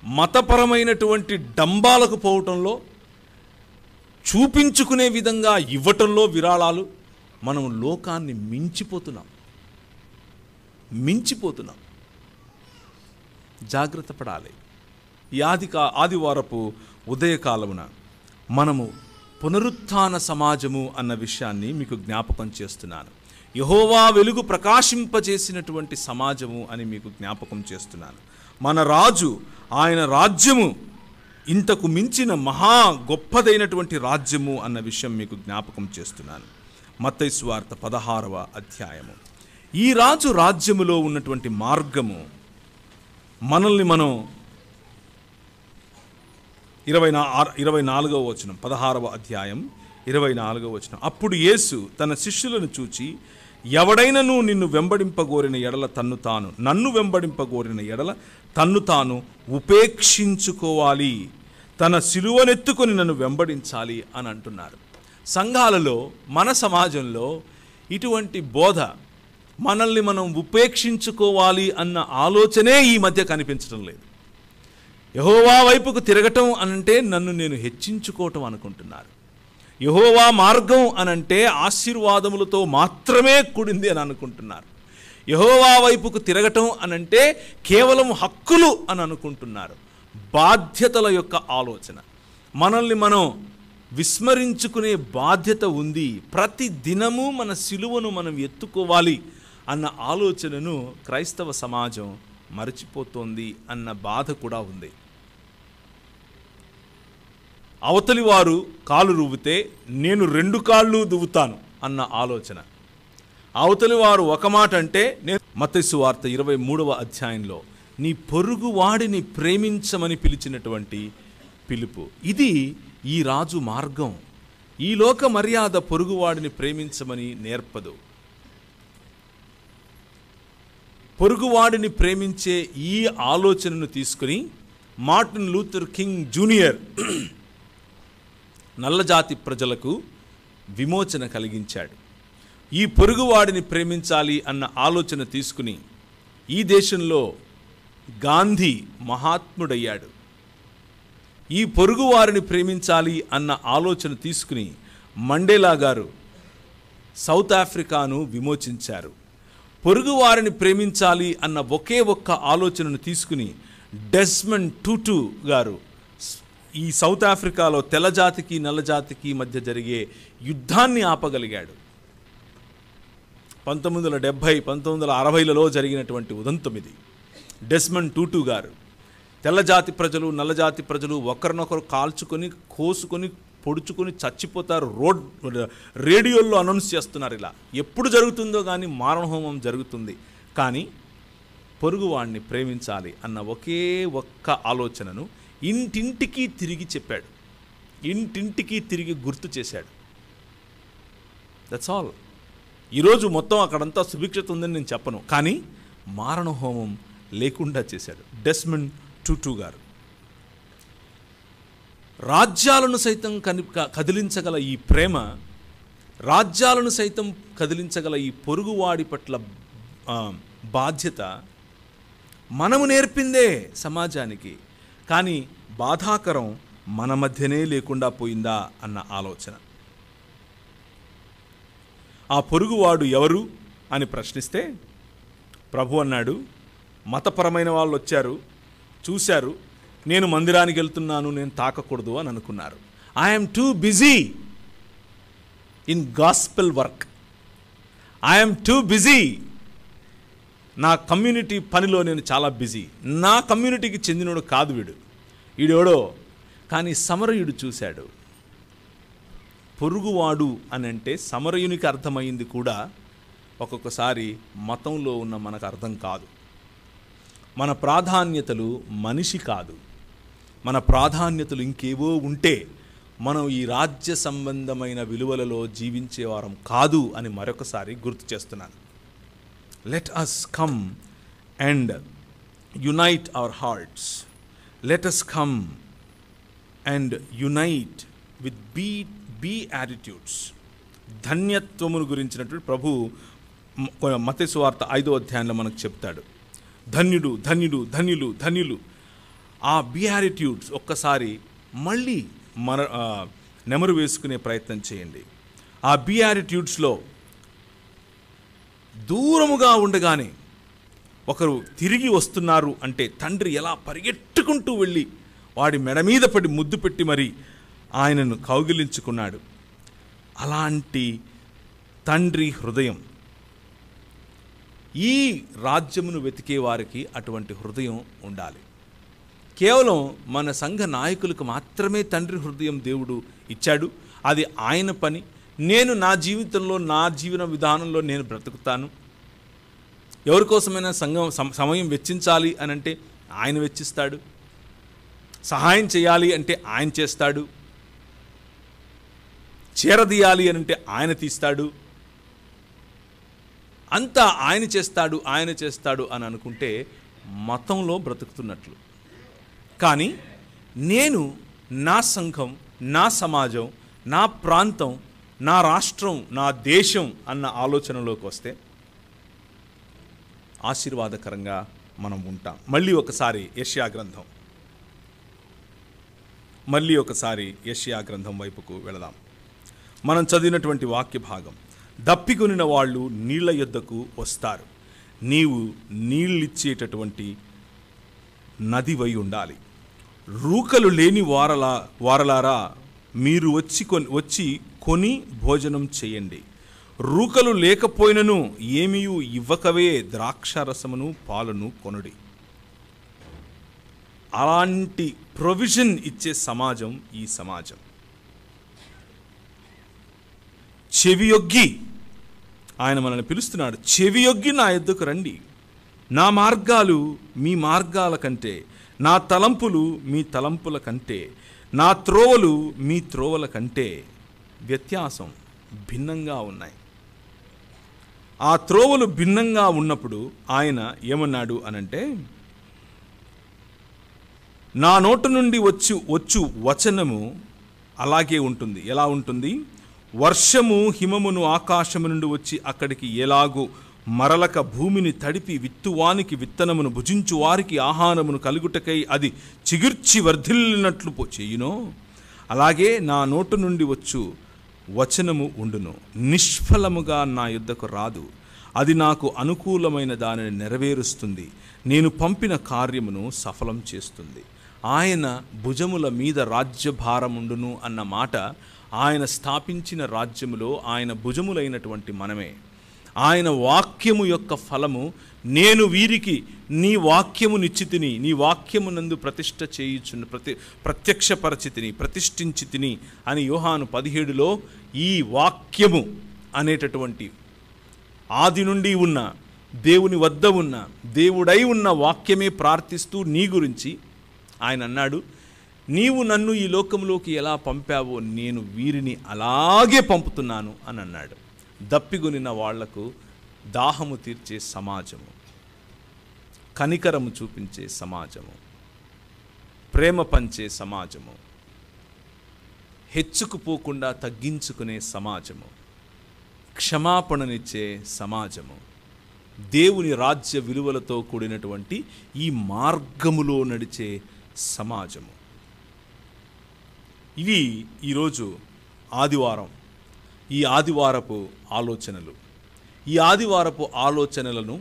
మతపరమైనటువంటి డంబాలకు పోవటంలో, చూపించుకునే విధంగా ఇవ్వటంలో విరాళాలు, మనం లోకాన్ని మించిపోతున్నాం. జాగ్రత్త పడాలి. ఈ ఆదివారపు ఉదయకాలమున మనము పునరుత్థాన సమాజము అన్న విషయాన్ని మీకు జ్ఞాపకం చేస్తున్నాను. యెహోవా వెలుగు ప్రకాశింపజేసినటువంటి సమాజము అని మీకు జ్ఞాపకం చేస్తున్నాను. మన రాజు, ఆయన రాజ్యము ఇంతకు మించిన మహా గొప్పదైనటువంటి రాజ్యము అన్న విషయం మీకు జ్ఞాపకం చేస్తున్నాను. మత్తయి సువార్త 16వ అధ్యాయము. ఈ రాజు రాజ్యములో ఉన్నటువంటి మార్గము మనల్ని మనం 24వ వచనం, 16వ అధ్యాయం 24వ వచనం. అప్పుడు యేసు తన శిష్యులను చూచి, ఎవడైనను నిన్ను వెంబడింపగోరిన ఎడల నన్ను వెంబడింపగోరిన ఎడల తన్ను తాను ఉపేక్షించుకోవాలి, తన సిలువనెత్తుకొని నన్ను వెంబడించాలి అని అంటున్నారు. సంఘాలలో, మన సమాజంలో ఇటువంటి బోధ, మనల్ని మనం ఉపేక్షించుకోవాలి అన్న ఆలోచనే ఈ మధ్య కనిపించడం లేదు. యెహోవా వైపుకు తిరగటం అనంటే నన్ను నేను హెచ్చించుకోవటం అనుకుంటున్నారు. యెహోవా మార్గం అనంటే ఆశీర్వాదములతో మాత్రమే కూడింది అని అనుకుంటున్నారు. యెహోవా వైపుకు తిరగటం అనంటే కేవలం హక్కులు అని అనుకుంటున్నారు. బాధ్యతల యొక్క ఆలోచన, మనల్ని మనం విస్మరించుకునే బాధ్యత ఉంది. ప్రతి దినము మన సిలువను మనం ఎత్తుకోవాలి అన్న ఆలోచనను క్రైస్తవ సమాజం మరచిపోతోంది అన్న బాధ కూడా ఉంది. అవతలి వారు కాలు రువ్వితే నేను 2 కాళ్ళు దువ్వుతాను అన్న ఆలోచన. అవతలి వారు ఒక మాట అంటే నేను మత్తయి సువార్త 23వ అధ్యాయంలో నీ పొరుగు వాడిని ప్రేమించమని పిలిచినటువంటి పిలుపు. ఇది ఈ రాజు మార్గం. ఈ లోక మర్యాద పొరుగువాడిని ప్రేమించమని నేర్పదు. పొరుగువాడిని ప్రేమించే ఈ ఆలోచనను తీసుకుని మార్టిన్ లూథర్ కింగ్ జూనియర్ నల్లజాతి ప్రజలకు విమోచన కలిగించాడు. ఈ పొరుగువాడిని ప్రేమించాలి అన్న ఆలోచన తీసుకుని ఈ దేశంలో గాంధీ మహాత్ముడయ్యాడు. ఈ పొరుగువారిని ప్రేమించాలి అన్న ఆలోచన తీసుకుని మండేలా గారు సౌత్ ఆఫ్రికాను విమోచించారు. పొరుగువారిని ప్రేమించాలి అన్న ఒకే ఒక్క ఆలోచనను తీసుకుని డెస్మండ్ టూటు గారు ఈ సౌత్ ఆఫ్రికాలో తెల్లజాతికి నల్లజాతికి మధ్య జరిగే యుద్ధాన్ని ఆపగలిగాడు. 1970, 1960లలో జరిగినటువంటి ఉదంతం ఇది. డెస్మండ్ టూటు గారు, తెల్లజాతి ప్రజలు నల్లజాతి ప్రజలు ఒకరినొకరు కాల్చుకొని, కోసుకొని, పొడుచుకొని చచ్చిపోతారు. రేడియోల్లో అనౌన్స్ చేస్తున్నారు. ఇలా ఎప్పుడు జరుగుతుందో కానీ మారణహోమం జరుగుతుంది. కానీ పొరుగువాడిని ప్రేమించాలి అన్న ఒకే ఒక్క ఆలోచనను ఇంటింటికి తిరిగి చెప్పాడు, ఇంటింటికి తిరిగి గుర్తు చేశాడు. That's all. ఈరోజు మొత్తం అక్కడంతా సుభిక్షత ఉందని నేను చెప్పను, కానీ మారణ హోమం లేకుండా చేశాడు డెస్మండ్ టుటు గారు. రాజ్యాలను సైతం కదిలించగల ఈ ప్రేమ, రాజ్యాలను సైతం కదిలించగల ఈ పొరుగువాడి పట్ల బాధ్యత మనము నేర్పిందే సమాజానికి, కానీ బాధాకరం మన మధ్యనే లేకుండా పోయిందా అన్న ఆలోచన. ఆ పొరుగువాడు ఎవరు అని ప్రశ్నిస్తే ప్రభు అన్నాడు, మతపరమైన వాళ్ళు వచ్చారు, చూశారు, నేను మందిరానికి వెళ్తున్నాను, నేను తాకకూడదు అని అనుకున్నారు. I'm too busy in gospel work, I'm too busy, నా కమ్యూనిటీ పనిలో నేను చాలా బిజీ. నా కమ్యూనిటీకి చెందినోడు కాదు వీడెవడో. కానీ సమరయుడు చూశాడు. పొరుగువాడు అని అంటే సమరయునికి అర్థమైంది కూడా ఒక్కొక్కసారి మతంలో ఉన్న మనకు అర్థం కాదు. మన ప్రాధాన్యతలు మనిషి కాదు, మన ప్రాధాన్యతలు ఇంకేవో ఉంటే మనం ఈ రాజ్య సంబంధమైన విలువలలో జీవించేవారం కాదు అని మరొకసారి గుర్తు చేస్తున్నాను. Let us come and unite our hearts. Let us come and unite with be attitudes. ధన్యత్వమును గురించినటువంటి ప్రభు మత్తయి సువార్త 5వ అధ్యాయంలో మనకు చెప్తాడు. ధన్యుడు ధన్యుడు ధన్యులు ధన్యులు. ఆ బియాటిట్యూడ్స్ ఒక్కసారి మళ్ళీ నెమరు వేసుకునే ప్రయత్నం చేయండి. ఆ బియాటిట్యూడ్స్లో దూరముగా ఉండగానే ఒకరు తిరిగి వస్తున్నారు అంటే తండ్రి ఎలా పరిగెట్టుకుంటూ వెళ్ళి వాడి మెడ మీద పడి ముద్దు పెట్టి మరి ఆయనను కౌగిలించుకున్నాడు. అలాంటి తండ్రి హృదయం ఈ రాజ్యమును వెతికే వారికి అటువంటి హృదయం ఉండాలి. కేవలం మన సంఘ నాయకులకు మాత్రమే తండ్రి హృదయం దేవుడు ఇచ్చాడు, అది ఆయన పని. నేను నా జీవితంలో నా జీవన విధానంలో నేను బ్రతుకుతాను. ఎవరికోసమైనా సమయం వెచ్చించాలి అని అంటే ఆయన వెచ్చిస్తాడు, సహాయం చేయాలి అంటే ఆయన చేస్తాడు, చేరదీయాలి అని అంటే ఆయన తీస్తాడు, అంతా ఆయన చేస్తాడు అని అనుకుంటే మతంలో బ్రతుకుతున్నట్లు. కానీ నేను నా సంఘం, నా సమాజం, నా ప్రాంతం, నా రాష్ట్రం, నా దేశం అన్న ఆలోచనలోకి వస్తే ఆశీర్వాదకరంగా మనం ఉంటాం. మళ్ళీ ఒకసారి యెషయా గ్రంథం వైపుకు వెళదాం. మనం చదివినటువంటి వాక్య భాగం, దప్పికొనిన వాళ్ళు నీళ్ల యొద్దకు వస్తారు, నీవు నీళ్ళిచ్చేటటువంటి నదివై ఉండాలి. రూకలు లేని వారలారా మీరు వచ్చి కొని భోజనం చేయండి. రూకలు లేకపోయినను ఏమీయు ఇవ్వకవే ద్రాక్షారసమును పాలను కొనుడి. అలాంటి ప్రొవిజన్ ఇచ్చే సమాజం ఈ సమాజం. చెవియొగ్గి ఆయన మనల్ని పిలుస్తున్నాడు, చెవియొగ్గి నా యొద్దకు రండి. నా మార్గాలు మీ మార్గాల కంటే, నా తలంపులు మీ తలంపుల కంటే, నా త్రోవలు మీ త్రోవల కంటే వ్యత్యాసం భిన్నంగా ఉన్నాయి. ఆ త్రోవలు భిన్నంగా ఉన్నప్పుడు ఆయన ఏమన్నాడు అనంటే, నా నోటు నుండి వచ్చు వచనము అలాగే ఉంటుంది. ఎలా ఉంటుంది? వర్షము హిమమును ఆకాశము నుండి వచ్చి అక్కడికి ఎలాగో మరలక భూమిని తడిపి విత్తువానికి విత్తనమును భుజించు వారికి ఆహారమును కలుగుటకై అది చిగుర్చి వర్ధిల్లినట్లు చేయునో, అలాగే నా నోటు నుండి వచ్చు వచనము ఉండును. నిష్ఫలముగా నా యుద్ధకు రాదు, అది నాకు అనుకూలమైన దానిని నెరవేరుస్తుంది, నేను పంపిన కార్యమును సఫలం చేస్తుంది. ఆయన భుజముల మీద రాజ్యభారముండును అన్న మాట ఆయన స్థాపించిన రాజ్యములో ఆయన భుజములైనటువంటి మనమే. ఆయన వాక్యము యొక్క ఫలము, నేను వీరికి నీ వాక్యము నిశ్చితిని, నీ వాక్యమునందు ప్రతిష్ఠ చేయుచున్న ప్రత్యక్షపరచితిని, ప్రతిష్ఠించితిని అని యోహాను 17లో ఈ వాక్యము అనేటటువంటి ఆది నుండి ఉన్న దేవుని వద్ద ఉన్న దేవుడై ఉన్న వాక్యమే ప్రార్థిస్తూ నీ గురించి ఆయన అన్నాడు, నీవు నన్ను ఈ లోకంలోకి ఎలా పంపావో నేను వీరిని అలాగే పంపుతున్నాను అని అన్నాడు. దప్పిగొనిన వాళ్లకు దాహము తీర్చే సమాజము, కనికరము చూపించే సమాజము, ప్రేమ పంచే సమాజము, హెచ్చుకుపోకుండా తగ్గించుకునే సమాజము, క్షమాపణనిచ్చే సమాజము, దేవుని రాజ్య విలువలతో కూడినటువంటి ఈ మార్గములో నడిచే సమాజము. ఇవి ఈరోజు ఆదివారం, ఈ ఆదివారపు ఆలోచనలు. ఈ ఆదివారపు ఆలోచనలను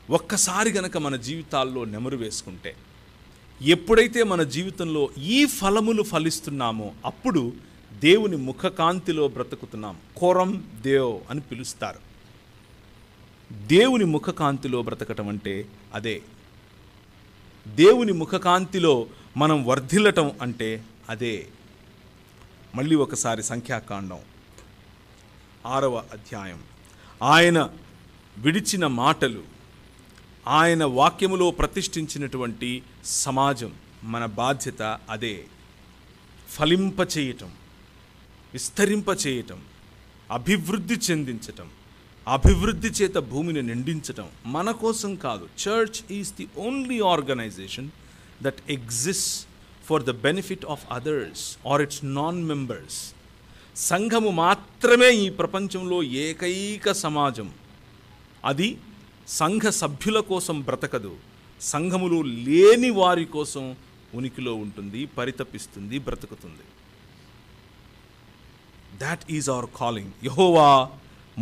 ఒక్కసారి గనక మన జీవితాల్లో నెమరు వేసుకుంటే, ఎప్పుడైతే మన జీవితంలో ఈ ఫలములు ఫలిస్తున్నామో అప్పుడు దేవుని ముఖకాంతిలో బ్రతుకుతున్నాం. కోరం దేవ్ అని పిలుస్తారు. దేవుని ముఖకాంతిలో బ్రతకటం అంటే అదే. దేవుని ముఖకాంతిలో మనం వర్ధిల్లటం అంటే అదే. మళ్ళీ ఒకసారి సంఖ్యాకాండం 6వ అధ్యాయం. ఆయన విడిచిన మాటలు, ఆయన వాక్యములో ప్రతిష్ఠించినటువంటి సమాజం, మన బాధ్యత అదే. ఫలింపచేయటం, విస్తరింపచేయటం, అభివృద్ధి చెందించటం, అభివృద్ధి చేత భూమిని నిండించటం. మన కోసం కాదు. Church is the only organisation that exists for the benefit of others or its non members. సంఘము మాత్రమే ఈ ప్రపంచంలో ఏకైక సమాజం. అది సంఘ సభ్యుల కోసం బ్రతకదు, సంఘములు లేని వారి కోసం ఉనికిలో ఉంటుంది, పరితపిస్తుంది, బ్రతుకుతుంది. That is our calling. Jehovah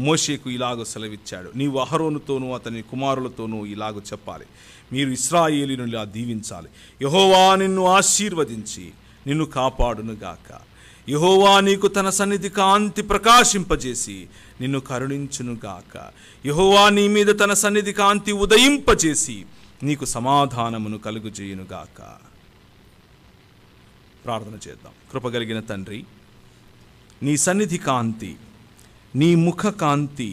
మోషేకు ఇలాగ సెలవిచ్చాడు, నీవు అహరోనుతోనూ అతని కుమారులతోనూ ఇలాగ చెప్పాలి, మీరు ఇశ్రాయేలీయులను ఇలా దీవించాలి. యెహోవా నిన్ను ఆశీర్వదించి నిన్ను కాపాడునుగాక. యెహోవా నీకు తన సన్నిధి కాంతి ప్రకాశింపజేసి నిన్ను కరుణించునుగాక. యెహోవా నీ మీద తన సన్నిధి కాంతి ఉదయింపజేసి నీకు సమాధానమును కలుగుజేయునుగాక. ప్రార్థన చేద్దాం. కృపగలిగిన తండ్రి, నీ సన్నిధి కాంతి, నీ ముఖ కాంతి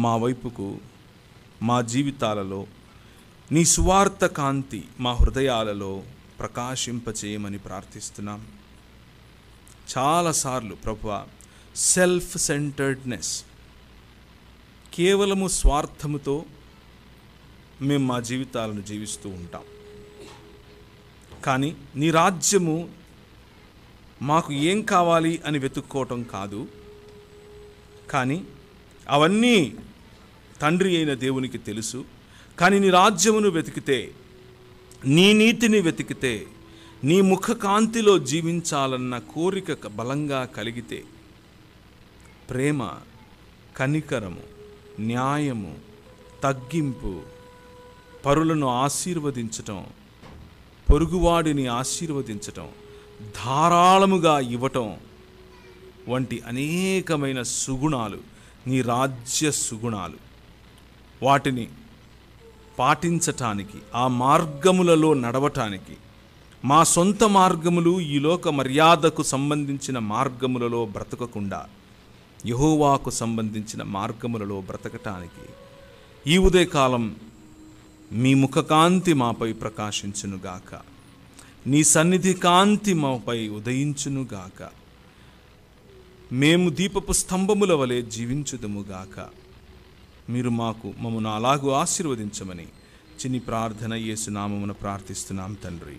మా వైపుకు, మా జీవితాలలో, నీ సువార్త కాంతి మా హృదయాలలో ప్రకాశింపచేయమని ప్రార్థిస్తున్నాం. చాలాసార్లు ప్రభువా, సెల్ఫ్ సెంటర్డ్నెస్, కేవలము స్వార్థముతో మేము మా జీవితాలను జీవిస్తూ ఉంటాం. కానీ నీ రాజ్యము మాకు ఏం కావాలి అని వెతుక్కోవటం కాదు, కానీ అవన్నీ తండ్రి అయిన దేవునికి తెలుసు. కానీ నీ రాజ్యమును వెతికితే, నీ నీతిని వెతికితే, నీ ముఖ కాంతిలో జీవించాలన్న కోరిక బలంగా కలిగితే, ప్రేమ, కనికరము, న్యాయము, తగ్గింపు, పరులను ఆశీర్వదించటం, పొరుగువాడిని ఆశీర్వదించటం, ధారాళముగా ఇవ్వటం వంటి అనేకమైన సుగుణాలు, నీ రాజ్య సుగుణాలు, వాటిని పాటించటానికి, ఆ మార్గములలో నడవటానికి, మా సొంత మార్గములు, ఈ లోక మర్యాదకు సంబంధించిన మార్గములలో బ్రతకకుండా యెహోవాకు సంబంధించిన మార్గములలో బ్రతకటానికి ఈ ఉదయకాలం మీ ముఖకాంతి మాపై ప్రకాశించునుగాక. నీ సన్నిధి కాంతి మాపై ఉదయించునుగాక. మేము దీపపు స్తంభముల వలె జీవించుదుముగాక. మీరు మమ్మను అలాగూ ఆశీర్వదించమని చిన్ని ప్రార్థన యేసు నామమున ప్రార్థిస్తున్నాం తండ్రి.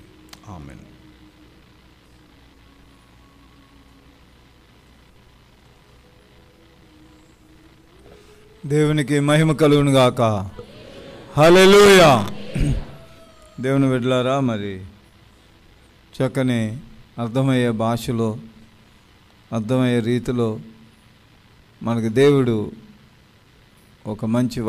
ఆమెన్. దేవునికి మహిమ కలుగునుగాక. హల్లెలూయా. దేవుని బిడ్డలారా, మరి చక్కని అర్థమయ్యే భాషలో, అర్థమయ్యే రీతిలో మనకు దేవుడు ఒక మంచి